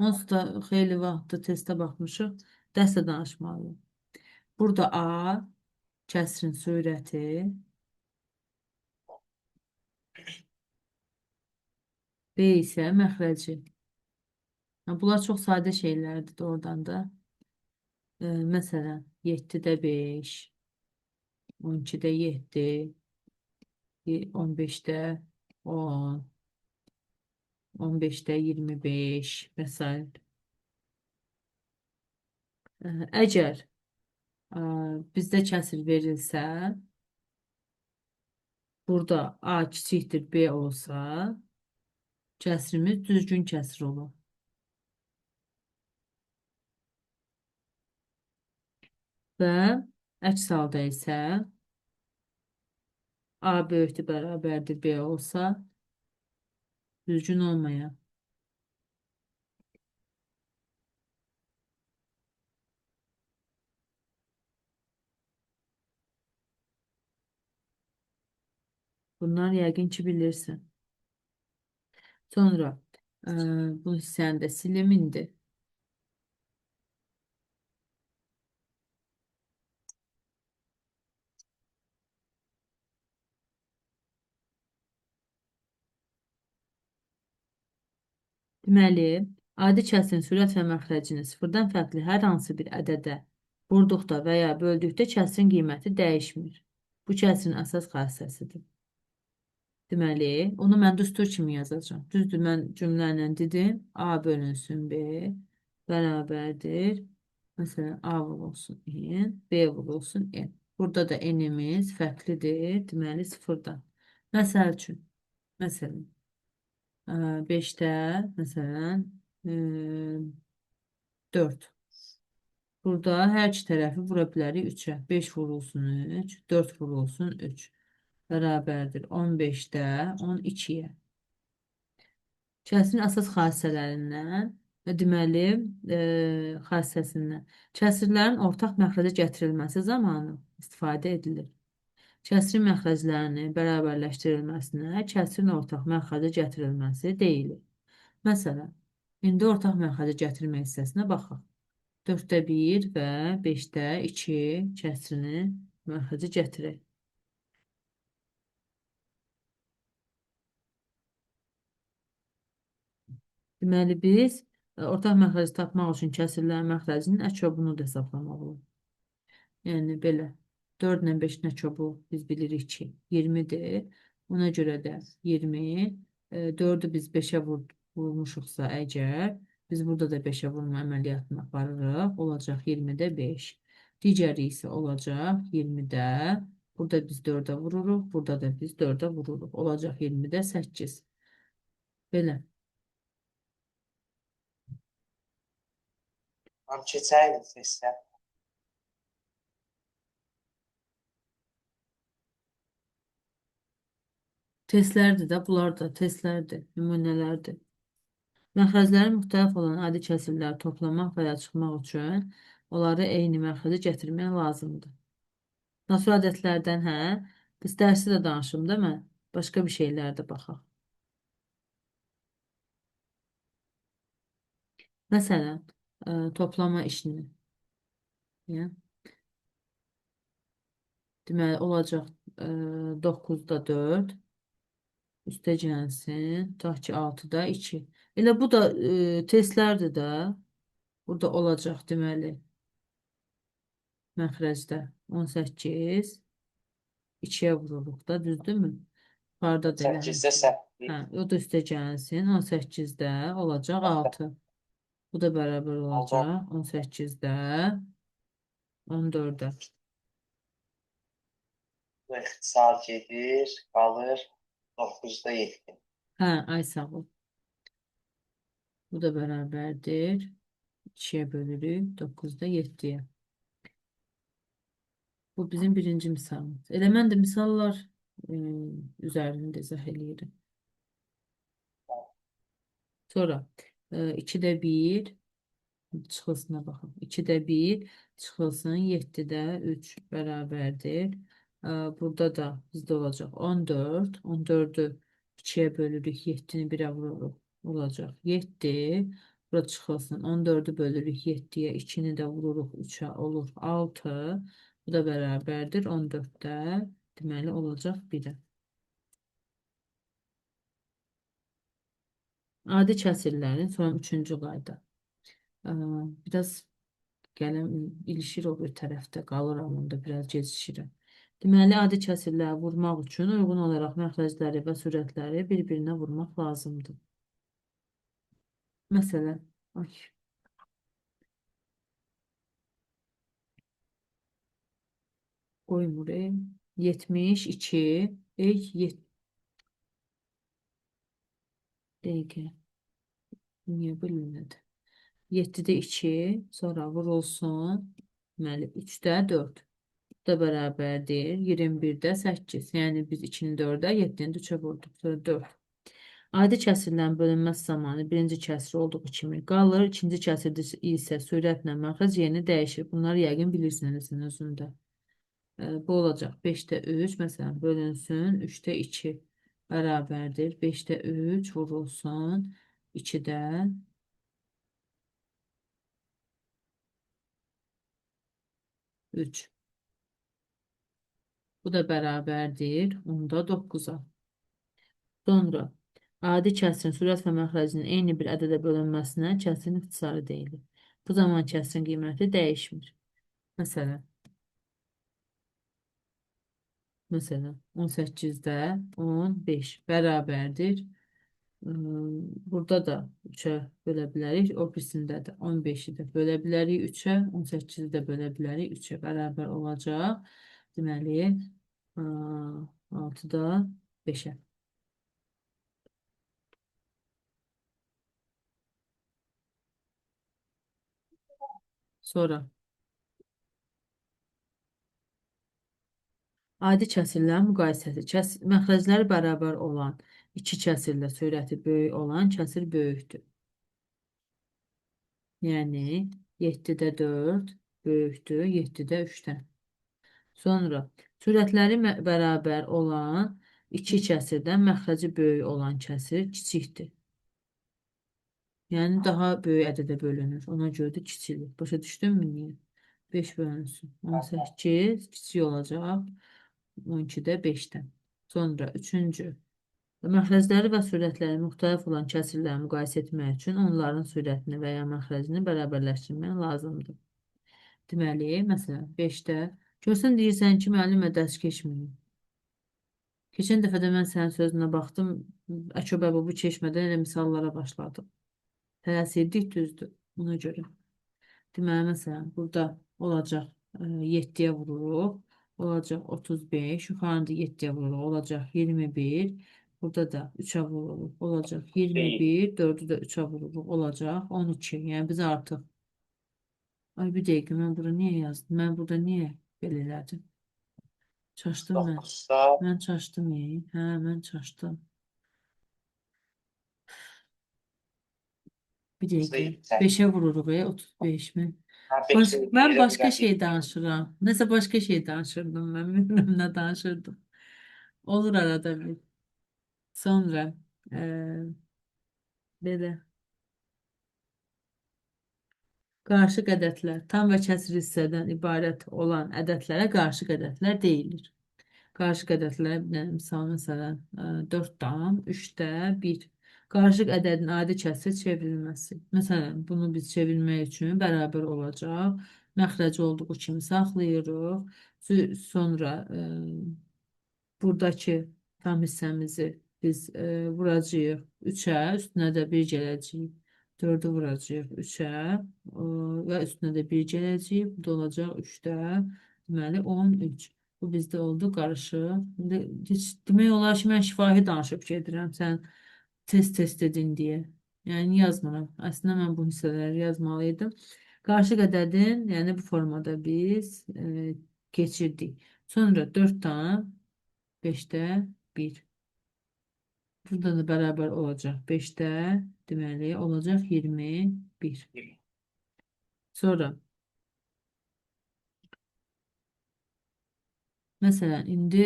Onsuz da xeyli vaxtdır testə baxmışıq. Dərsdə danışmalıyım. Burada A kəsrin surəti, B isə məxrəci. Bunlar çox sadə şeylərdir doğrudan da. Məsələn, 7-də 5, 12-də 7, 15-də 10, 15-də 25 və s. Əgər bizdə kəsir verilsə, burada A kiçikdir B olsa, kəsrimiz düzgün kəsr olur. Və əks halda isə A böyükdür bərabərdir B olsa, düzgün olmayan. Bunlar yəqin ki bilirsin. Sonra bu hissəni də silim indi. Deməli, adi kəsrin sürət və məxrəcini sıfırdan fərqli hər hansı bir ədədə vurduqda və ya böldükdə kəsrin qiyməti dəyişmir. Bu kəsrin əsas xassəsidir. Deməli, onu mən düstur kimi yazacağım. Düzdür, mən cümlə dedim, A bölünsün B bərabərdir. Məsələn, A vurulsun N, B vurulsun N. Burada da N'imiz fərqlidir, deməli sıfırdan. Məsəl üçün, məsələn, 5-də, məsələn, 4. Burada hər iki tərəfi vura bilərik 3-ə. 5 vurulsun 3, 4 vurulsun 3. Bərabərdir 15-də 12-yə. Kəsrin əsas xassələrindən və deməli xassəsindən. Kəsrlərin ortaq məxrəcə gətirilməsi zamanı istifadə edilir. Kəsrin məxrəclərinin bərabərləşdirilməsinə kəsrin ortaq məxrəcə gətirilməsi deyilir. Məsələn, indi ortaq məxrəcə gətirmək hissəsinə baxaq. 4-də 1 və 5-də 2 kəsrini məxrəcə gətirək. Deməli, biz ortaq məxrəci tapmaq üçün kəsirlərin məxrəcinin əçobunu da hesablamaq olur. Yəni, belə. 4 ilə 5-in əçobu biz bilirik ki, 20-dir. Ona görə də 20, 4-ü biz 5-ə vurmuşuqsa əgər, biz burada da 5-ə vurma əməliyyatını aparırıq. Olacaq 20-də 5. Digəri isə olacaq 20-də. Burada biz 4-ə vururuq. Burada da biz 4-ə vururuq. Olacaq 20-də 8. Belə. Tam keçəydik testə. Testlərdir də, bunlar da testlərdir, nümunələrdir. Məxrəclərin müxtəlif olan adi kəsrləri toplamaq və ya çıxmaq üçün onları eyni məxrəcə gətirmək lazımdır. Natural ədədlərdən biz dərsi də danışım, değil mi? Başqa bir şeylər də baxaq. Məsələn, toplama işini. Yəni, deməli, olacaq 9-da 4 üstəcənsin, tutaq ki 6-da 2. Elə bu da testlərdir də. Burada olacaq deməli məxrəcdə 18 2-yə vururuq da, düzdürmü? Yuxarıda da elə. 8-də 8. O da üstə gəlsin. 18-də olacaq 6. Bu da bərabər olacaq 18-də 14-də. Bu ixtisar gedir, qalır 9-da 7. Ay sağ ol. Bu da bərabərdir. 2-yə bölürük 9-da 7-yə. Bu bizim birinci misalımız. Elə mən də misallar üzərində izah eləyirəm. Sonra 2-də 1 Çıxılsına baxın. 2-də 1 çıxılsın 7-də 3 bərabərdir. Burada da bizdə olacaq 14. 14-ü 2-yə bölürük. 7-ni 1-ə vururuq. Olacaq 7. Burada çıxılsın. 14-ü bölürük 7-yə. 2-ni də vururuq 3-ə. Olur 6. Bu da bərabərdir 14-də. Deməli olacaq 1-ə. Adi kəsirlərin sonra 3-cü qayda. Biraz gələm ilişir o bir tərəfdə qalıram onda biraz gecişirəm. Deməli adi kəsirləri vurmaq üçün uyğun olaraq məxrəcləri və sürətləri bir-birinə vurmaq lazımdır. Məsələn, ay, qoymur. 72 7 dəqiqə. Niyə bölünmədi? 7-də 2 sonra vurulsun. Deməli 3-də 4 da bərabərdir. 21-də 8. Yəni biz 2-ni 4-ə, 7-ni 3-ə vurduq. Sonra 4. Adi kəsirlərin bölünməsi zamanı birinci kəsir olduğu kimi qalır. İkinci kəsirdə isə sürətlə məxrəc yeni dəyişir. Bunları yəqin bilirsiniz özündə. Bu olacaq 5-də 3 məsələn bölünsün 3-də 2 bərabərdir. 5-də 3 vurulsun 2-də 3. Bu da bərabərdir 10-da 9-a. Sonra adi kəsrin sürət və məxrəcinin eyni bir ədədə bölünməsinə kəsrin ixtisarı deyilir. Bu zaman kəsrin qiyməti dəyişmir. Məsələn, 18-də 15 bərabərdir. Burada da 3-ə bölə bilərik. O birisində də 15-i də bölə bilərik 3-ə. 18-i də bölə bilərik 3-ə bərabər olacaq. Deməli, 6-da 5-ə. Sonra adi kəsirlərin müqayisəsi. Məxrəcləri bərabər olan iki kəsirlə sürəti böyük olan kəsir böyükdür. Yəni 7-də 4 böyükdür 7-də 3-dən. Sonra sürətləri bərabər olan iki kəsirdən məxrəci böyük olan kəsir kiçikdir. Yəni daha böyük ədədə bölünür. Ona görə də kiçilir. Başa düşdünmü niyə? 5 bölünsün. 18 kiçik olacaq. 12-də 5-dən. Sonra üçüncü. Məxrəcləri və sürətləri müxtəlif olan kəsirləri müqayisə etmək üçün onların sürətini və ya məxrəcini bərabərləşdirmək lazımdır. Deməli, məsələn, 5-də görsən deyirsən ki, müəllimə dərs keçməyim. Keçən dəfə də mən sənin sözünə baxdım, Əköbəbi bu keçmədən elə misallara başladım. Tələsirdik düzdür, ona görə. Deməli, məsələn, burada olacaq 7-yə vururuq, olacaq 35, yuxarıda 7-yə vururuq, olacaq 21, burada da 3-ə vururuq, olacaq 21, 4-ü də 3-ə vururuq, olacaq 12. Yəni biz artıq. Ay bir dəqiqə, mən burada niyə yazdım? Mən burada niyə belə elədim? Çaşdım mən. 9-da Mən çaşdım, hə, mən çaşdım. Bir dəqiqə, 5-ə vururuq, 35 mi? Mən başqa şey danışıram. Nəsə başqa şey danışırdım mən. Bilmirəm nə danışırdım. Olur arada bir. Sonra belə qarışıq ədədlər tam və kəsr hissədən ibarət olan ədədlərə qarışıq ədədlər deyilir. Qarışıq ədədlər misal məsələn 4 tam 3-də 1. Qarışıq ədədin adi kəsr çevrilməsi. Məsələn, bunu biz çevirmək üçün bərabər olacaq. Məxrəci olduğu kimi saxlayırıq. Sonra buradakı tam hissəmizi biz vuracağıq 3-ə, üstünə də 1 gələcəyik. 4-ü vuracağıq 3-ə və üstünə də 1 gələcəyik. Bu da olacaq 3-də. Deməli 13. Bu bizdə oldu qarışıq. Demək olar ki, mən şifahi danışıb gedirəm. Sən test dedin deyə. Yəni yazmıram. Əslində mən bu hissələri yazmalıydım. Qarışıq ədədin, yəni bu formada biz keçirdik. Sonra 4 tam 5-də 1. Burada da bərabər olacaq 5-də, deməli olacaq 21. Sonra məsələn indi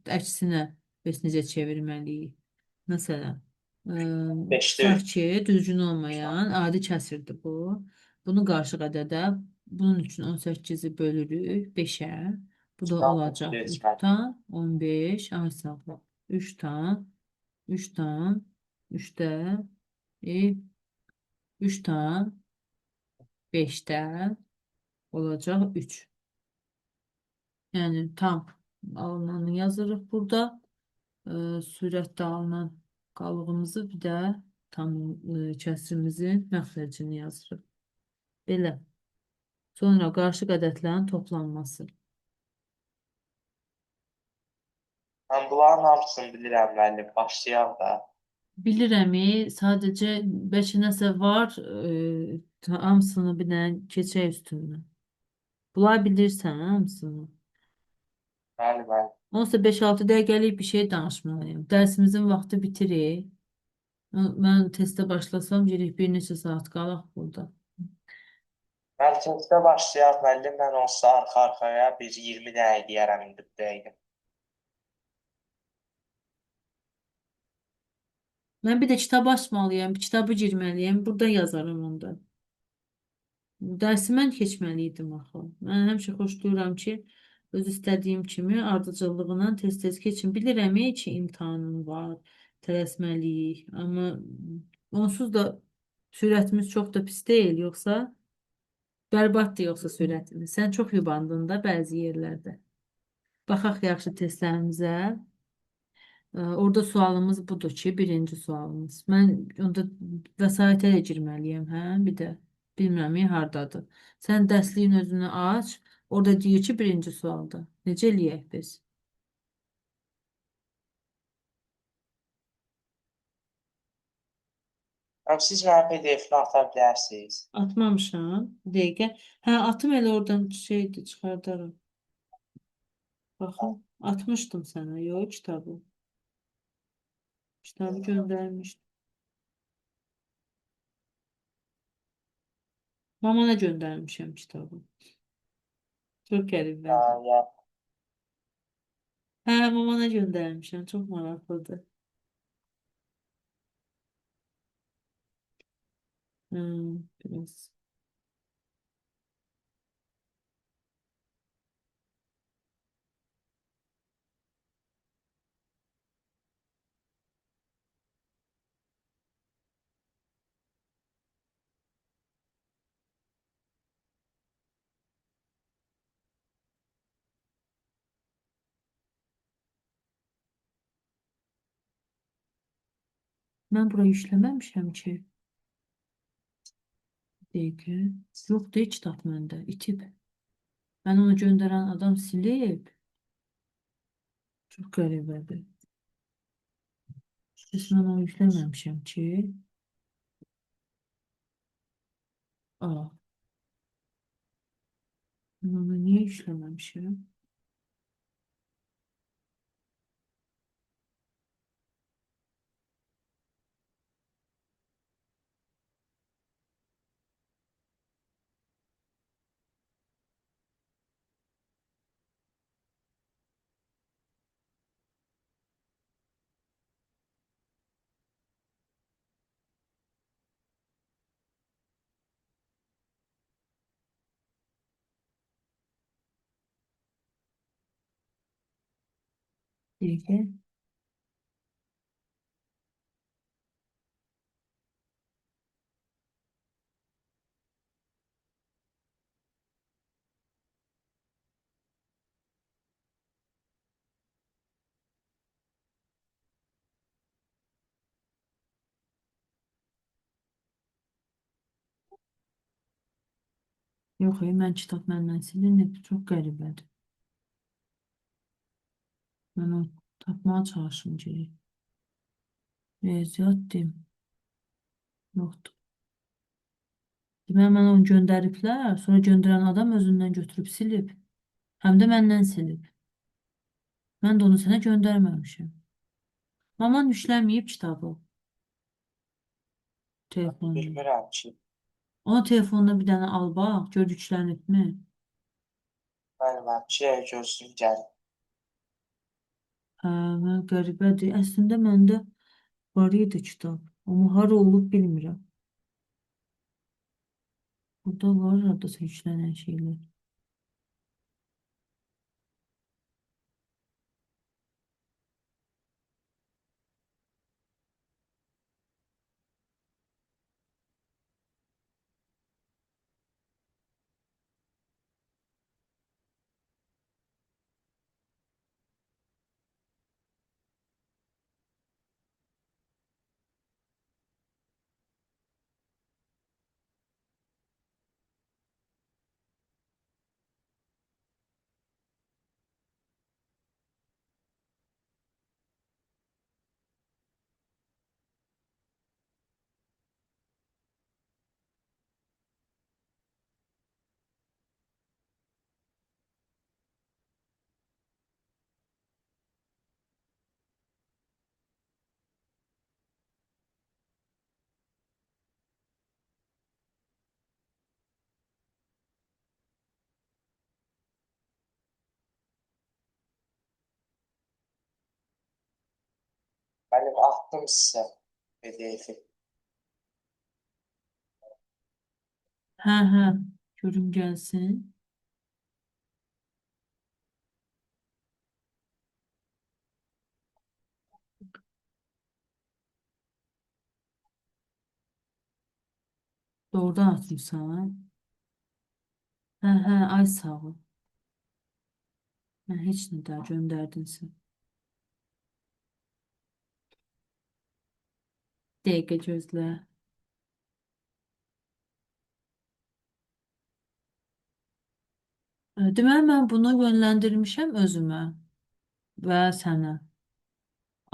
əksinə bəs necə çevirməliyik? Məsələn, Beşdə tutaq 3. ki, düzgün olmayan adi kəsrdir bu. Bunu qarşı ədədə bunun üçün 18-i bölürük 5-ə. Bu da olacaq 3 tan 15 ay hesabla. 3 tan 3 tan 3-də 3 tan 5-də olacaq 3. Yəni tam alınanı yazırıq burada. Sürətdə alınan qalığımızı bir də tam kəsrimizin məxrəcini yazırıq. Belə. Sonra qarışıq ədədlərin toplanması. Mən bunların hamısını bilirəm müəllim. Başlayaq da. Bilirəm, sadəcə bəlkə nəsə var, hamısını bir dənə keçək üstündən. Bunlar bilirsən hamısını. Bəli, bəli. Onsuz 5-6 dəqiqəlik bir şey danışmalıyım. Dərsimizin vaxtı bitirir. Mən testə başlasam, girik bir neçə saat qalaq burada. Mən testə başlayaq müəllim. Mən olsa arxa-arxaya bir 20 dənə eləyərəm indi bu dəqiqə. Mən bir də kitab açmalıyam, bir kitabı girməliyəm. Burada yazaram onda. Dərsi mən keçməli idim axı. Mən həmişə xoşlayıram ki, öz istədiyim kimi ardıcıllığına tez-tez keçin. Bilirəm ki, imtahanım var, tələsməliyik. Amma onsuz da sürətimiz çox da pis deyil, yoxsa bərbaddır yoxsa sürətimiz. Sən çox yubandın da bəzi yerlərdə. Baxaq yaxşı testlərimizə. Orada sualımız budur ki, birinci sualımız. Mən onda vəsaitə də girməliyəm, hə? Bir də bilmirəm hardadır. Sən dərsliyin özünü aç. Orada deyir ki, birinci sualda. Necə eləyək biz? Siz mənə PDF-ni ata bilərsiniz. Atmamışam. Bir dəqiqə. Hə, atım elə oradan şeydir, çıxardarım. Baxın, atmışdım sənə. Yox, kitabı. Kitabı göndərmişdim. Mamana göndərmişəm kitabı. Çox qəribədir. Ya, Hə, mamana göndərmişəm. Çox maraqlıdır. Biraz. Mən bura yükləməmişəm ki. Dəqiqə. Yox, deyil kitab məndə. İtib. Mən onu göndərən adam silib. Çox qəribədir. Biz mən onu yükləməmişəm ki. Aa, mən onu niyə yükləməmişəm? Dəqiqə. Yox, mən kitab məndən silinib. Çox qəribədir. Mən onu tapmağa çalışım ki. Riyaziyyat deyim. Yoxdur. Deməli, mən onu göndəriblər. Sonra göndərən adam özündən götürüb silib. Həm də məndən silib. Mən də onu sənə göndərməmişəm. Maman yüklənməyib kitabı. Telefonuna. bilmirəm ki. Onun telefonuna bir dənə al bax, gör yüklənibmi? Bəli, bəli. Şey gözlüyüm gəlir. Hə, mən qəribədir. Əslində məndə var idi kitab. Amma hara olub bilmirəm. Burada var hardasa yüklənən şeylər. Bəli, attım sizə PDF-i. Hə, hə. Görüm gəlsin. Doğrudan atmısan. Hə, hə, ay sağ ol. Mən heç nə də göndərdin sən. Dəqiqə gözlə. Deməli, mən bunu yönləndirmişəm özümə və sənə.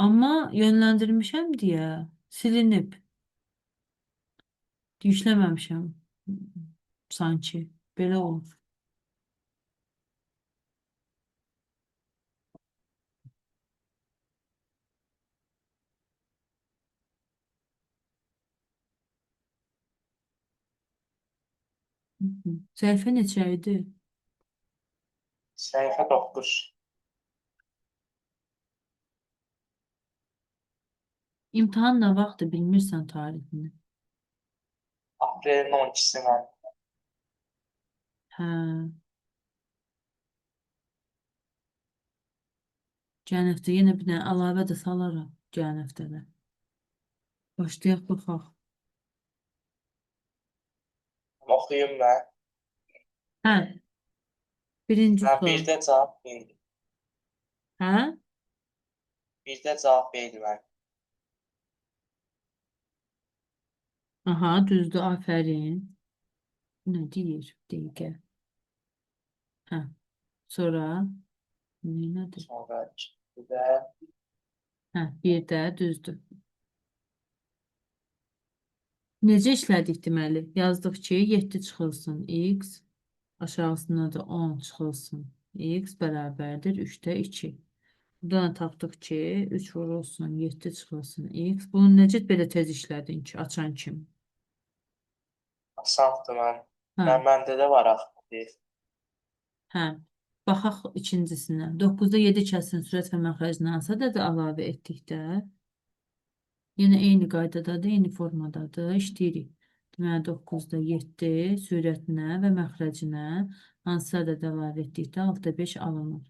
Amma yönləndirmişəm deyə silinib. Yükləməmişəm. Sanki. Belə olur. Hı hı. Səhifə neçə idi? Səhifə 9. İmtahan nə vaxtdır bilmirsən tarixini. Aprelin 12-sinə. Hə. Gələn həftə yenə bir dənə əlavə də salaram. Gələn həftədə. Başlayaq baxaq. Oxuyum mən. Hə. Birinci Hə, sual. birdə cavab verin. Hə? Birdə cavab verin mən. Aha, düzdür, afərin. Nə deyir? Dəqiqə. Hə. Sonra nədir? Sonra ikidə Hə, bir də düzdür. Necə işlədik deməli? Yazdıq ki, 7 çıxılsın x, aşağısına da 10 çıxılsın x bərabərdir 3-də 2. Buradan tapdıq ki, 3 vurulsun 7 çıxılsın x. Bunu necə belə tez işlədin ki, açan kimi? asandır mən. Hə, Məndə də var axı. hə. Baxaq ikincisinə. 9-da 7 kəsin sürət və məxrəcini hansı da əlavə etdikdə, yenə eyni qaydadadır, eyni formadadır, işləyirik. Deməli, 9-da 7 sürətinə və məxrəcinə hansı ədəd əlavə etdikdə 6-da 5 alınır.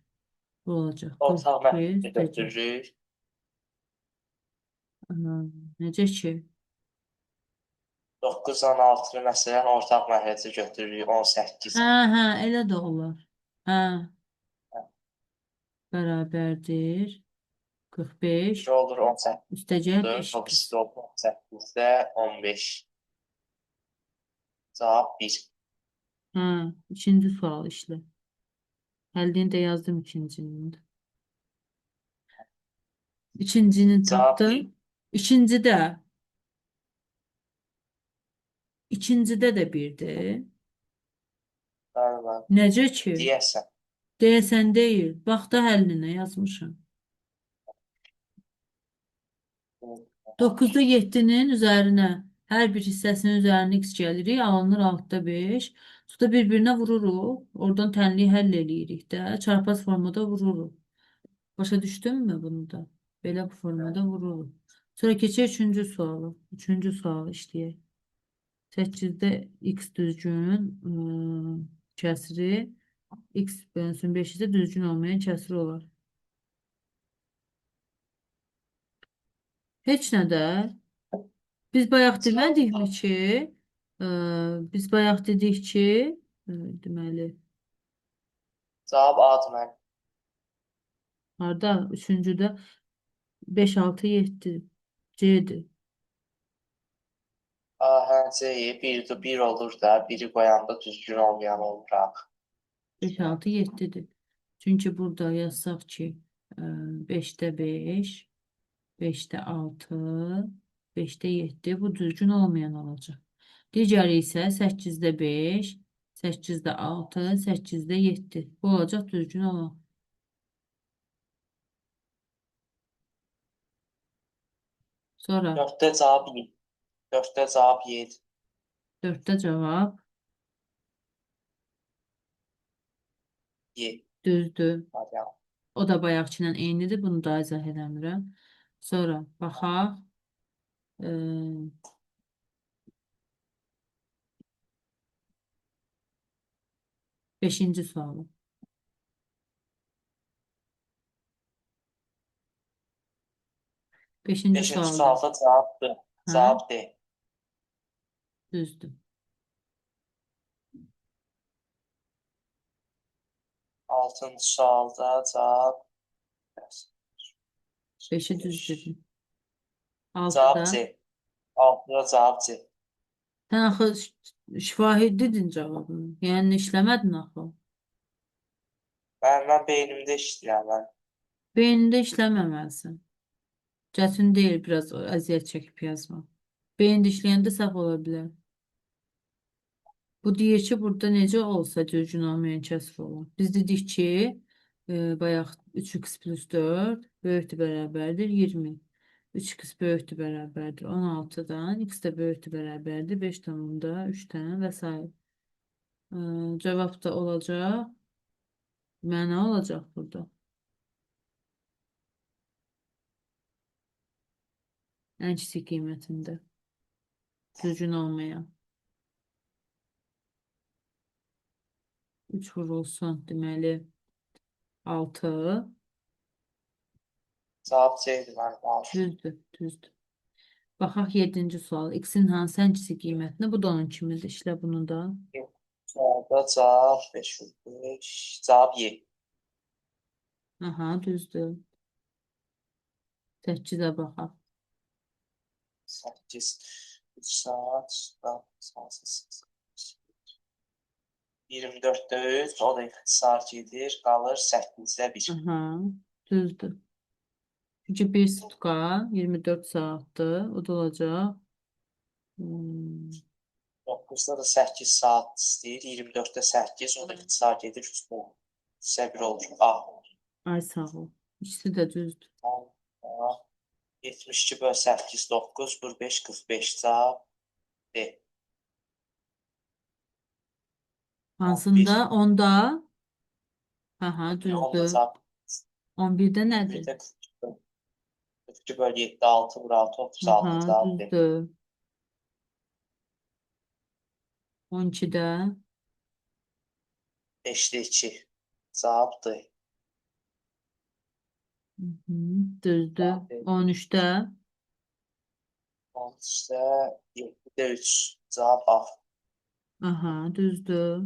Bu olacaq. Ortaq 42 məhdədə üstəgəl. götürürük. Necə ki? 9-dan 6-nı məsələn ortaq məhrəcə götürürük 18. Hə, hə, elə də olar. Hə, bərabərdir. 45 2 olur 18 üstəgəl olur. O eşitdir. birisi olur 18-də 15. Cavab 1. Hə, ikinci sual işlə. Həllini də yazdım ikincinin. İkincini Cavab tapdım. 1. İkincidə. İkincidə də birdir. Bəli, Necə ki? deyəsən. Deyəsən deyil. Bax da həllinə yazmışam. 9-da 7-nin üzərinə Hər bir hissəsinin üzərinə x gəlirik, alınır altıda 5. Sonra bir-birinə vururuq. Oradan tənliyi həll eləyirik də. Çarpaz formada vururuq. Başa düşdünmü bunu da? Belə bu formada vururuq. Sonra keçək üçüncü sualı. Üçüncü sualı işləyək. 8-də x düzgün kəsri x bölünsün 5-də düzgün olmayan kəsri olar. Heç nə də. Biz bayaq demədikmi ki, e, biz bayaq dedik ki, deməli, Cavab A deməli. harda? Üçüncüdə 5, 6, 7 C-dir. A, hə, C, 1 olur da, biri qoyanda düzgün olmayan olur ha. 5, 6, 7'dir. Çünki burada yazsaq ki, 5'də 5, 5'də 6, 5'də 7 bu düzgün olmayan olacaq. Digəri isə 8'də 5, 8'də 6, 8'də 7. Bu olacaq düzgün olan. Sonra 4'te cavab 7. 4'te cavab 7. 4'də cavab 7. düzdür. Hadi ya. O da bayaqçı ilə eynidir. Bunu da izah eləmirəm. Sonra baxaq. E, 5-ci sualı. 5-ci 5. sualda. sualda cavab D. Hə? Cavab D. Düzdür. 6. sualda cavab 5'i düz dedim. Cavab 6'da. C. 6'da cavab C. Sən axı şifahi dedin cavabını. Yəni işləmədin axı. Ben beynimdə işləyirəm mən. Beynində işləməməlisən. Çətin deyil, biraz əziyyət çəkib yazma. Beyində işləyəndə səhv ola bilər. Bu deyir ki, burada necə olsa düzgün olmayan kəsr olur. Biz dedik ki, bayaq 3x plus 4 böyükdür bərabərdir 20. 3x böyükdür bərabərdir 16-dan, x də böyükdür bərabərdir 5,3-dən və s. Cavab da olacaq. Məna olacaq burada. Ən kiçik qiymətində. Düzgün olmayan. 3 vurulsun. Deməli 6. Cavab C'dir mənim 6. Düzdür. Düzdür. Baxaq 7-ci sual. X-in hansı ən kiçik qiymətini? Bu da onun kimidir. İşlə bunu da. Sualda cavab 5 5. Cavab Y. Aha, düzdür. 8-ə baxaq. 8. 3 saat. 24'te 3. O da 2 saat gedir. Qalır 8'də 1. Aha, düzdür. Çünki 1 sutka 24 saatdır. O da olacaq. 9'da da 8 saat istəyir. 24'te 8. O da 2 saat gedir. 3'də 1 olur. A. Ay sağ ol. İkisi də düzdür. A. 72 böl 8 9. Vur 5 45. Cavab D. Hansında? Onda. Aha, Onda düzdür. cavab 11-də bir nədir? də 42 böl 7 6 vur 6 36. Aha, Cavab D. düzdür. 12-də. 5'te 2. Cavab D. Düzdür. 13-də. 13'te 7'de 3. Cavab A. Aha, düzdür.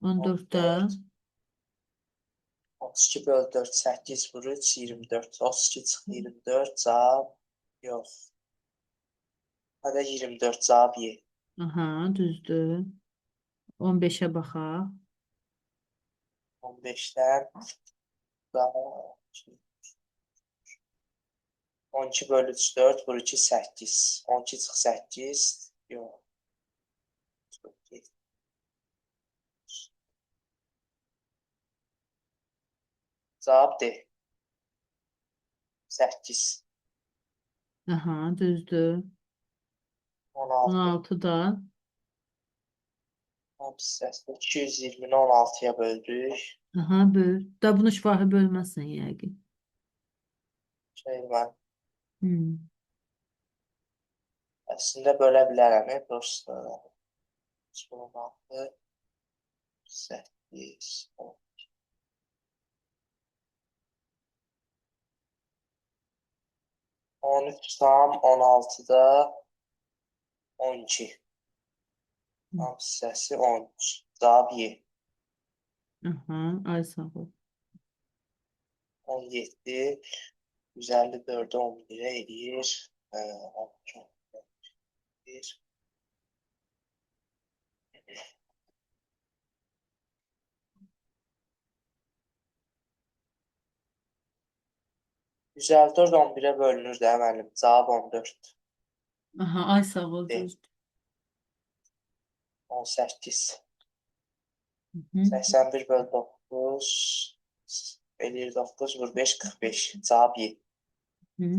14-də. 14. 32 böl 4 8 vur 3 24. 32 çıxı 24. Cavab yox. Hədə 24. Cavab Y. Aha, düzdür. 15-ə baxaq. 15'ten daha 12 bölü 3 4 vur 2 8. 12 çıx 8 yox. Cavab D. 8. Aha, düzdür. 16 16'dan. hissəsi 220-ni 16-ya böldük. Aha, böl. Da bunu şifahi bölməzsən yəqin. Şey, mən Hmm. əslində bölə bilərəm. Prosta 16, 8, 13 tam 16-da 12. Tam hissəsi 13. Cavab Y. Aha, ay sağ ol. 17. 154'ü 11'e eləyir. 11. 154 11'e bölünür də müəllim. Cavab 14. Aha, ay sağ ol, D. düzdür. 18. Hı. 81 bölü 9 eləyir 9 vur 5 45. Cavab Y. Hı.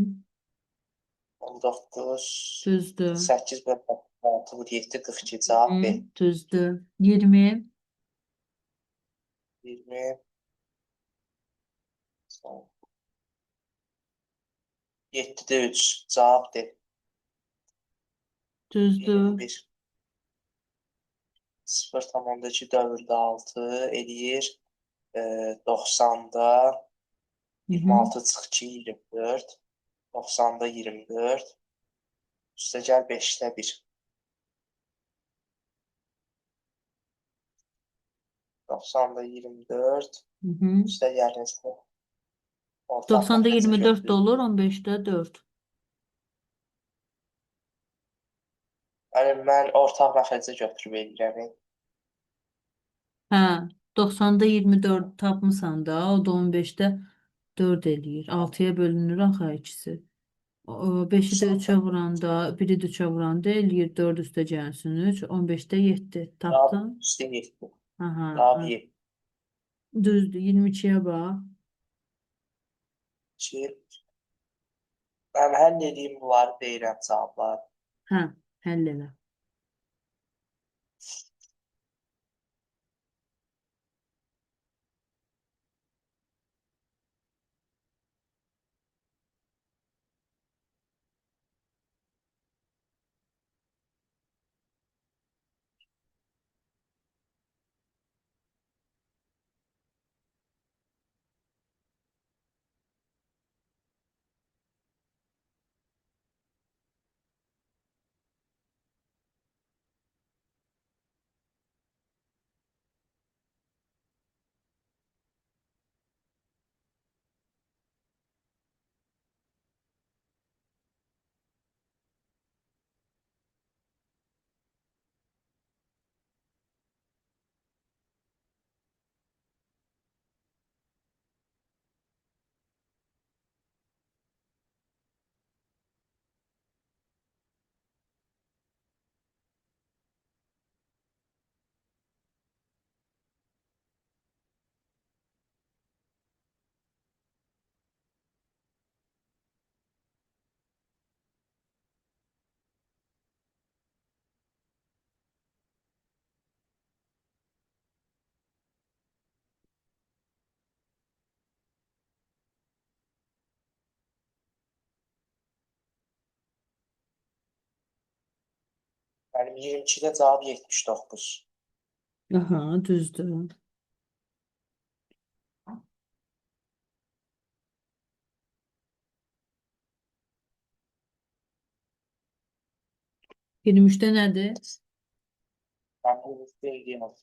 19 Düzdür. 8 bölü 6 vur 7 42. Hı. Cavab B. Düzdür. 20. 20 7'de 3. Cavab D. Düzdür. 21. 0,2 dövrdə 6 eləyir. 90'da Hı hı. 26 çıx 2 24. 90'da 24. Üstə gəl 5'də 1. 90'da 24. Hı hı. Üstə gəlirsə ortaq 90'da məxrəcə 24 de götürürük. olur, 15'te 4. Yəni mən ortaq məxrəcə götürüb eləyirəm. Hə, 90'da 24 tapmısan da, o da 15'te 4 eləyir. 6'ya bölünür axı ikisi. 5'i də 3'ə 90'da. vuranda, 1'i də 3'ə vuranda eləyir 4 üstə gəlsin 3, 15'te 7. Cavab Tapdın? üstə 7. Aha, Cavab Y. düzdür. 22'ye bax. 2. Mən həll edeyim bunları deyirəm cavablar. Hə, həll elə. Mənim 22'də cavab 79. Aha, düzdür. 23'te nədir? Mən bunu deyirəm.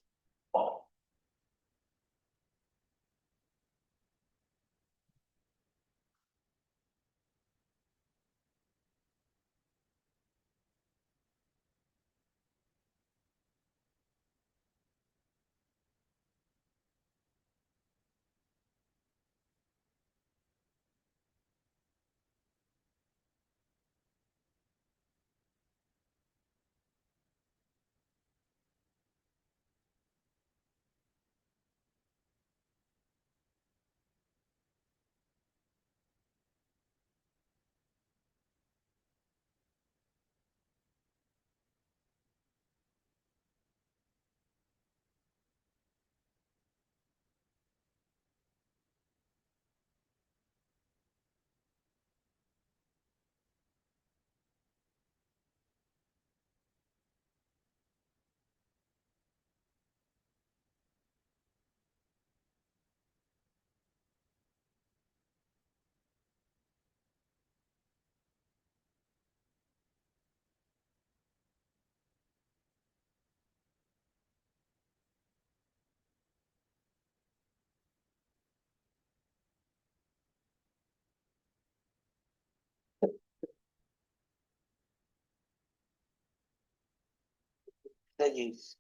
%100.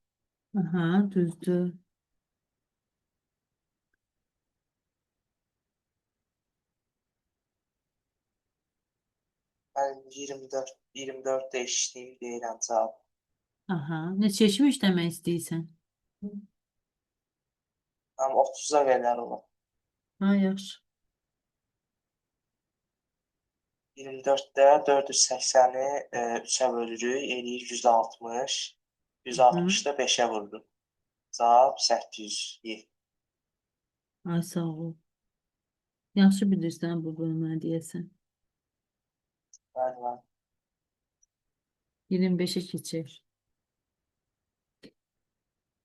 Aha, düzdür. Ben 24 değiştiğim deyirəm cavab. Aha, neçəşmiş demək istəyirsən? Ama 30'a qədər olur. Ha, yaxşı. 24'te 480'i 3'e bölürük. Eləyir 160. Hı. 160'da 5'e vurdu. Cavab 807. Ay, sağ ol. Yaxşı bilirsən bu bölümləri deyəsən. Bəli, bəli. 25'e keçək.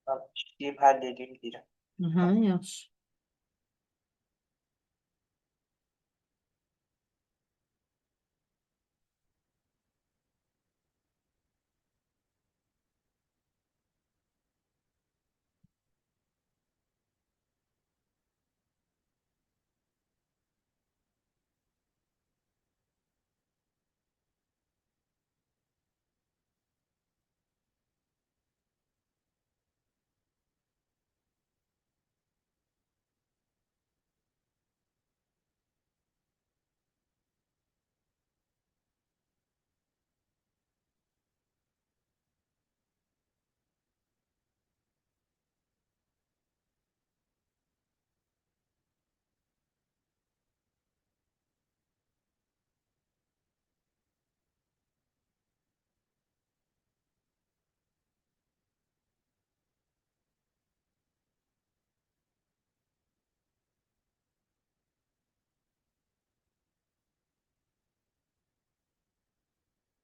Ben işleyeyim, halledeyim deyirəm. Aha, yaxşı.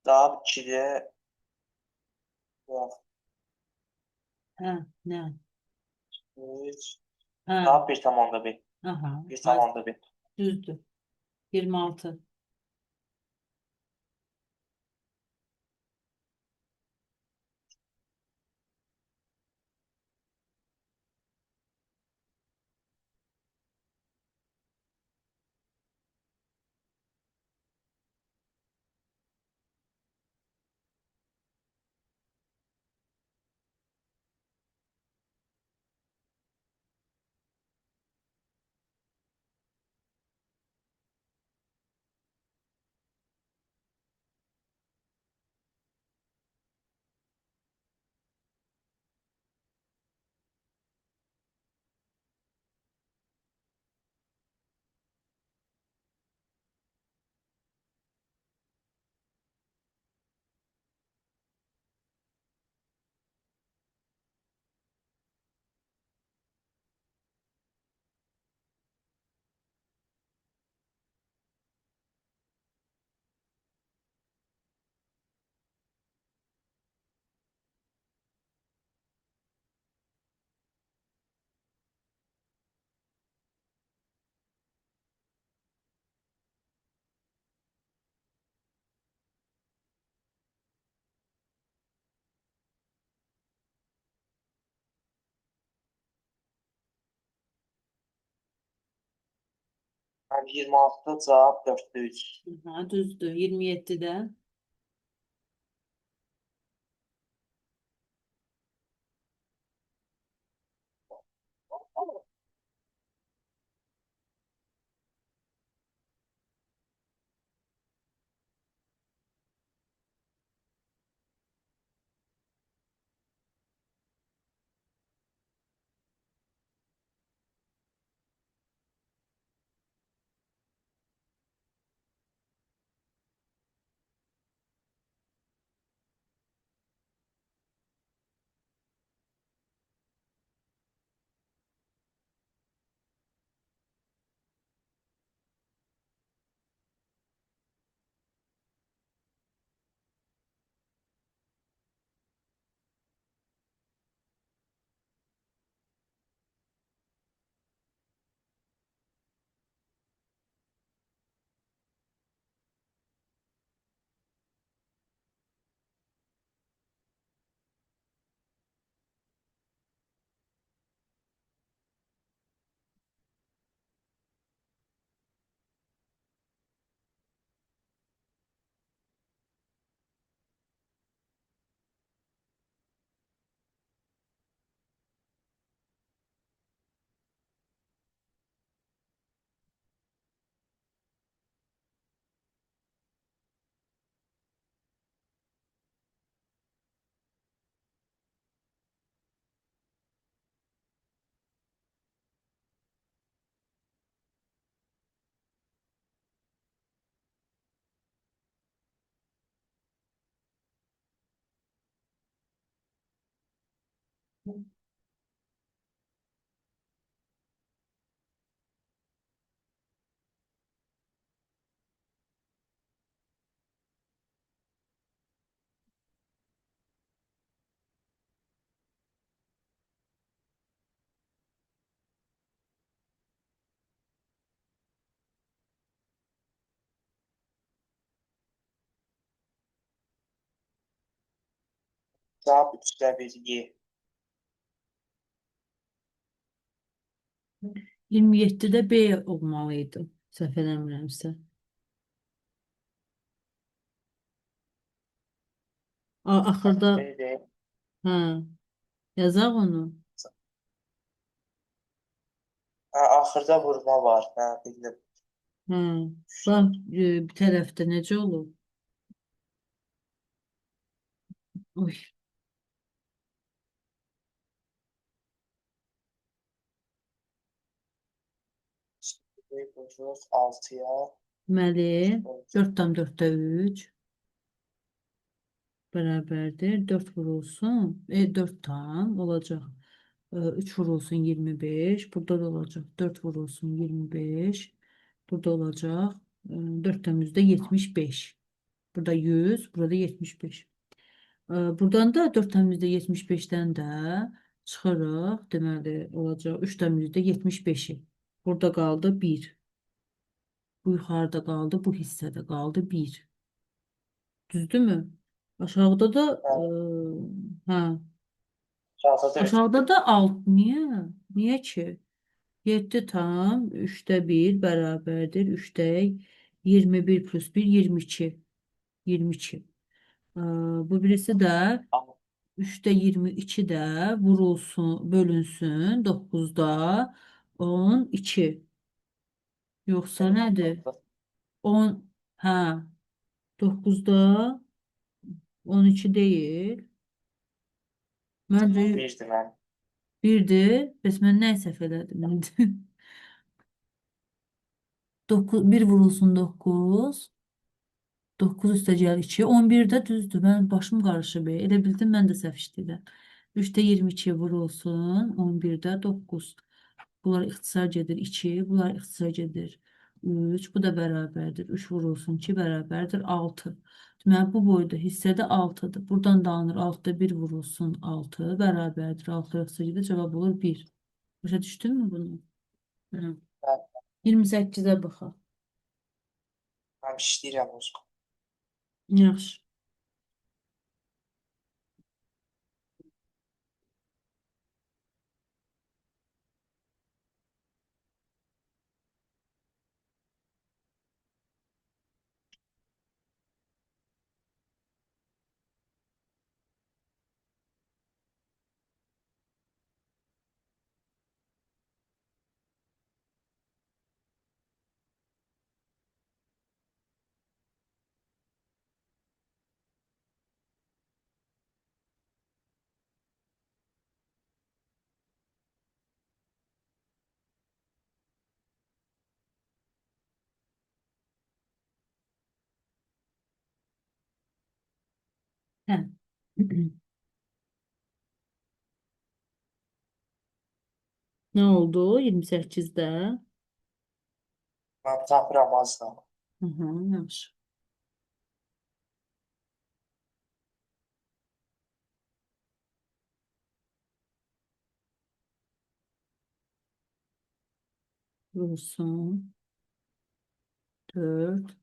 Cavab 2'de yok. Hə, nə? 3. Hə, Cavab 1,1. aha, ay, 1,1. düzdür. 26. Ben 26'da cevap 4'te 3. Aha, düzdür. 27'də. Cavab 3'də 1 Y. 27-də B olmalıydı. Səhv eləmirəmsə. Axırda B'dir. hə, yazaq onu. Ha, axırda vurma var. Hə, bildim. Hə. Bax, bir tərəfdə necə olur? Oy, Bir vururuq 6'ya. deməli 4/4-də 3 bərabərdir. 4 vurulsun. 4 tam olacaq. 3 vurulsun 25. Burada da olacaq. 4 vurulsun 25. Burada olacaq. 4'dən 75. Burada 100. Burada 75. Buradan da 4/75-dən də çıxırıq. Deməli olacaq 3/75-i. Burada qaldı 1. Bu yuxarıda qaldı. Bu hissədə qaldı 1. Düzdürmü? Aşağıda da Hə, hə, aşağıda 4. aşağıda da 6. Niyə? Niyə ki? 7 tam 3'də 1 bərabərdir. 3'də 21 plus 1 22. 22. Ee, Bu birisi də 3'də 22 də vurulsun, bölünsün 9'da 12. Yoxsa nədir? 10 hə 9'da 12 deyil. Məncə Birdir mən. 1'dir. Bəs mən nə səhv elədim indi? 9, 1 vurulsun 9. 9 üstəgəl 2. 11'də düzdür. Mən başım qarışıb. Elə bildim mən də səhv işləyirəm. 3'də 22 vurulsun. 11'də 9. Bunlar ixtisar gedir 2. Bunlar ixtisar gedir 3. Bu da bərabərdir. 3 vurulsun 2 bərabərdir 6. Deməli bu boyda hissədə 6'dır. Buradan da alınır 6'da 1 vurulsun 6 bərabərdir. 6 ixtisar gedir. Cavab olur 1. Başa düşdünmü bunu? Hı. Hə, 28'ə baxaq. mən işləyirəm o zaman. Yaxşı. Hə. Nə oldu 28'də? Mən tapıram az da. Hı hı, yaxşı. Vursun 4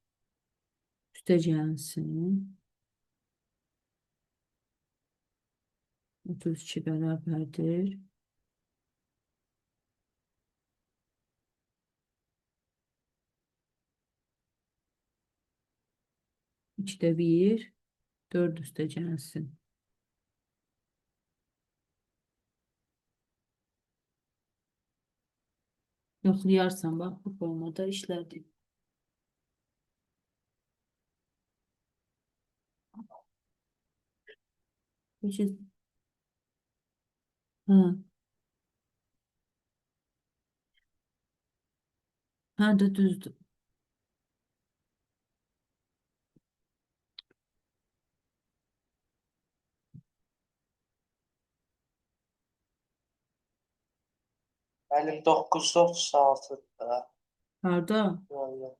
üstəgəlsin 32 bərabərdir. İkidə 1 4 üstəgəlsin. Yoxlayarsan bax bu formada işlədi. Hə, hə də düzdür. Müəllim 936-da. Harda? Yox, yox.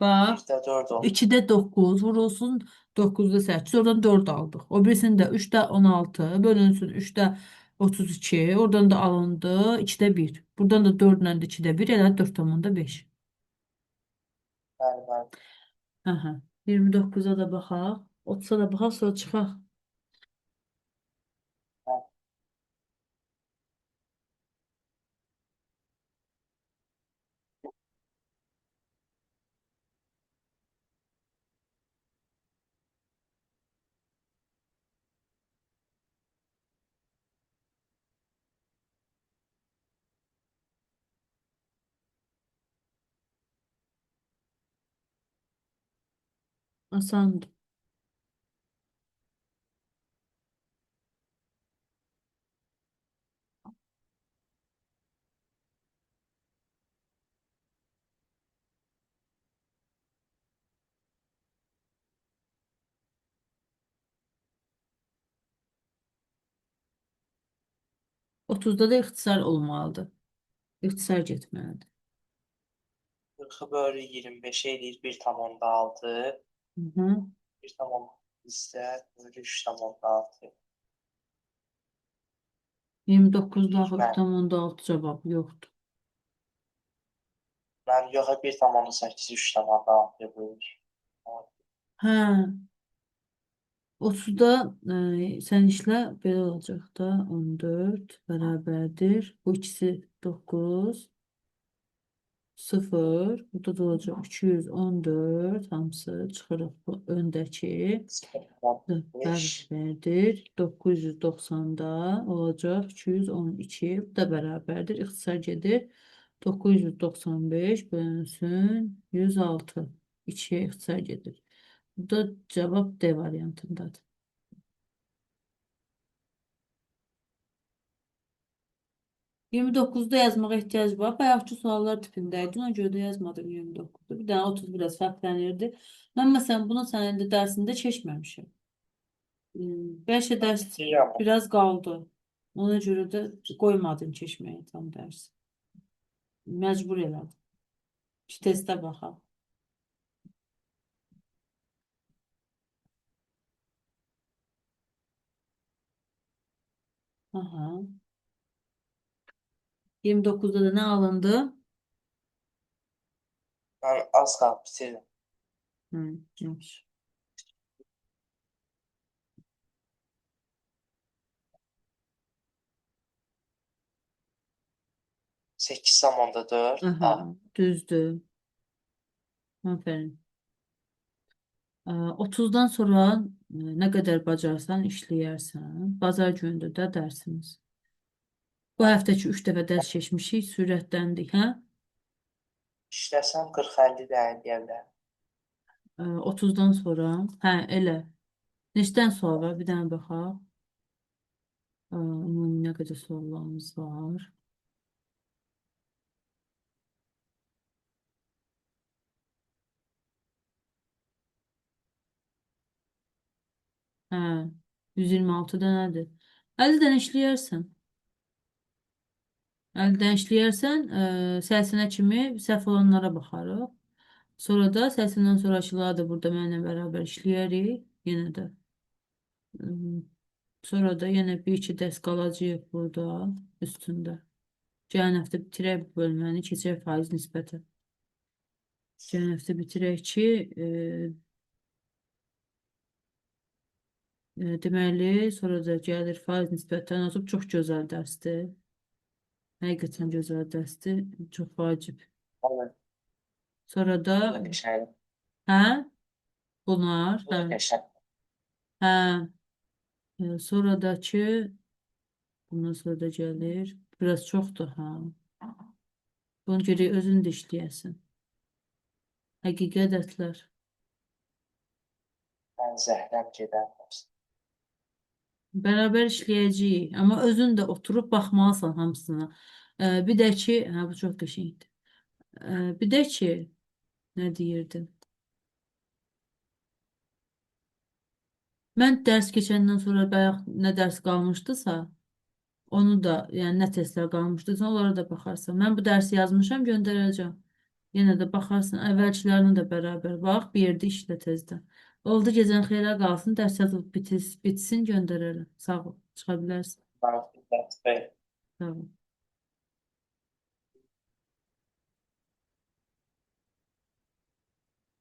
Bax. 1-də 4 oldu. 2'de 9 vurulsun 9'da 8 oradan 4 aldık. O birisinde 3'te 16 bölünsün 3'te 32 oradan da alındı 2'de 1. Buradan da 4 ile 2'de 1 elə 4 tamamında 5. Bəli, bəli. Aha. 29'a da baxaq. 30'a da baxaq sonra çıxaq. Bəli. Asandır. 30'da da ixtisar olmalıdır. İxtisar getməlidir. 40-ı bölü 25 eləyir 1,6. Hı -hı. 1,6 bölü 3,6. 29'da axı Mən, 3,6 cavabı yoxdur. mən yox, 1,8 3,6 bölür. Hə, 30'da sən işlə belə olacaq da 14 bərabərdir. Bu ikisi 9 0 burada da olacaq 214 hamısı çıxırıq bu öndəki 5. bərabərdir. 990'da olacaq 212 bu da bərabərdir. İxtisar gedir. 995 bölünsün 106 2'ye ixtisar gedir. Bu da cevap D variantındadır. 29'da yazmağa ehtiyac var. Bayaqçı suallar tipindəydi. Ona görə də yazmadım 29'da. Bir dənə 30 biraz fərqlənirdi. Mən məsələn bunu sənin də dərsində keçməmişim. Bəlkə dərs Deyirəm. biraz qaldı. Ona görə də qoymadım keçməyə tam dərs. Məcbur elədim. Şu testə baxaq. Aha. 29'da da nə alındı? Mən az qalıb bitirdim. Yaxşı. 8,4 A. Aha, düzdür. Aferin. 30'dan sonra nə qədər bacarsan işləyərsən. Bazar günüdür də dərsimiz. Bu həftəki 3 dəfə dərs keçmişik, sürətləndik, hə? İşləsəm 40-50 dənə deyərlər. 30'dan sonra, hə, elə. Neçədən sual var? Bir dənə baxaq. Ümumi nə qədər suallarımız var? Hə, 126 dənədir. 50 dənə işləyərsən. 50 dənə işləyərsən, səhsinə kimi səhv olanlara baxarıq. Sonra da səhsindən sonrakıları da burada mənimlə bərabər işləyərik. Yenə də. Sonra da yenə bir-iki dərs qalacağıq burada üstündə. Gələn həftə bitirək bu bölməni, keçək faiz nisbətə. Gələn həftə bitirək ki, deməli, sonra da gəlir faiz nisbətən azıb çox gözəl dərsdir. Həqiqətən gözəl dərsdir, çox vacib. Evet. Sonra da, Bu da qəşəng. hə, bunlar, Bu da qəşəng. hə, sonradakı, bundan sonra da gəlir, biraz çoxdur, hə. Bunu görə özün də işləyəsən. Həqiqi ədədlər. Mən zəhləm gedər. Bərabər işləyəcəyik. Amma özün də oturub baxmalısan hamısına. Bir də ki, hə, bu çox qəşəngdir. Bir də ki, nə deyirdim? Mən dərs keçəndən sonra bayaq nə dərs qalmışdısa, Onu da, yəni nə testlər qalmışdı, sən onlara da baxarsan. Mən bu dərsi yazmışam, göndərəcəm. Yenə də baxarsan, əvvəlkilərini də bərabər bax, bir yerdə işlə tezdən. Oldu, gecən xeyrə qalsın, dərs yazılıb bitsin, göndərərəm. Sağ ol, çıxa bilərsən. Tamam. Sağ ol.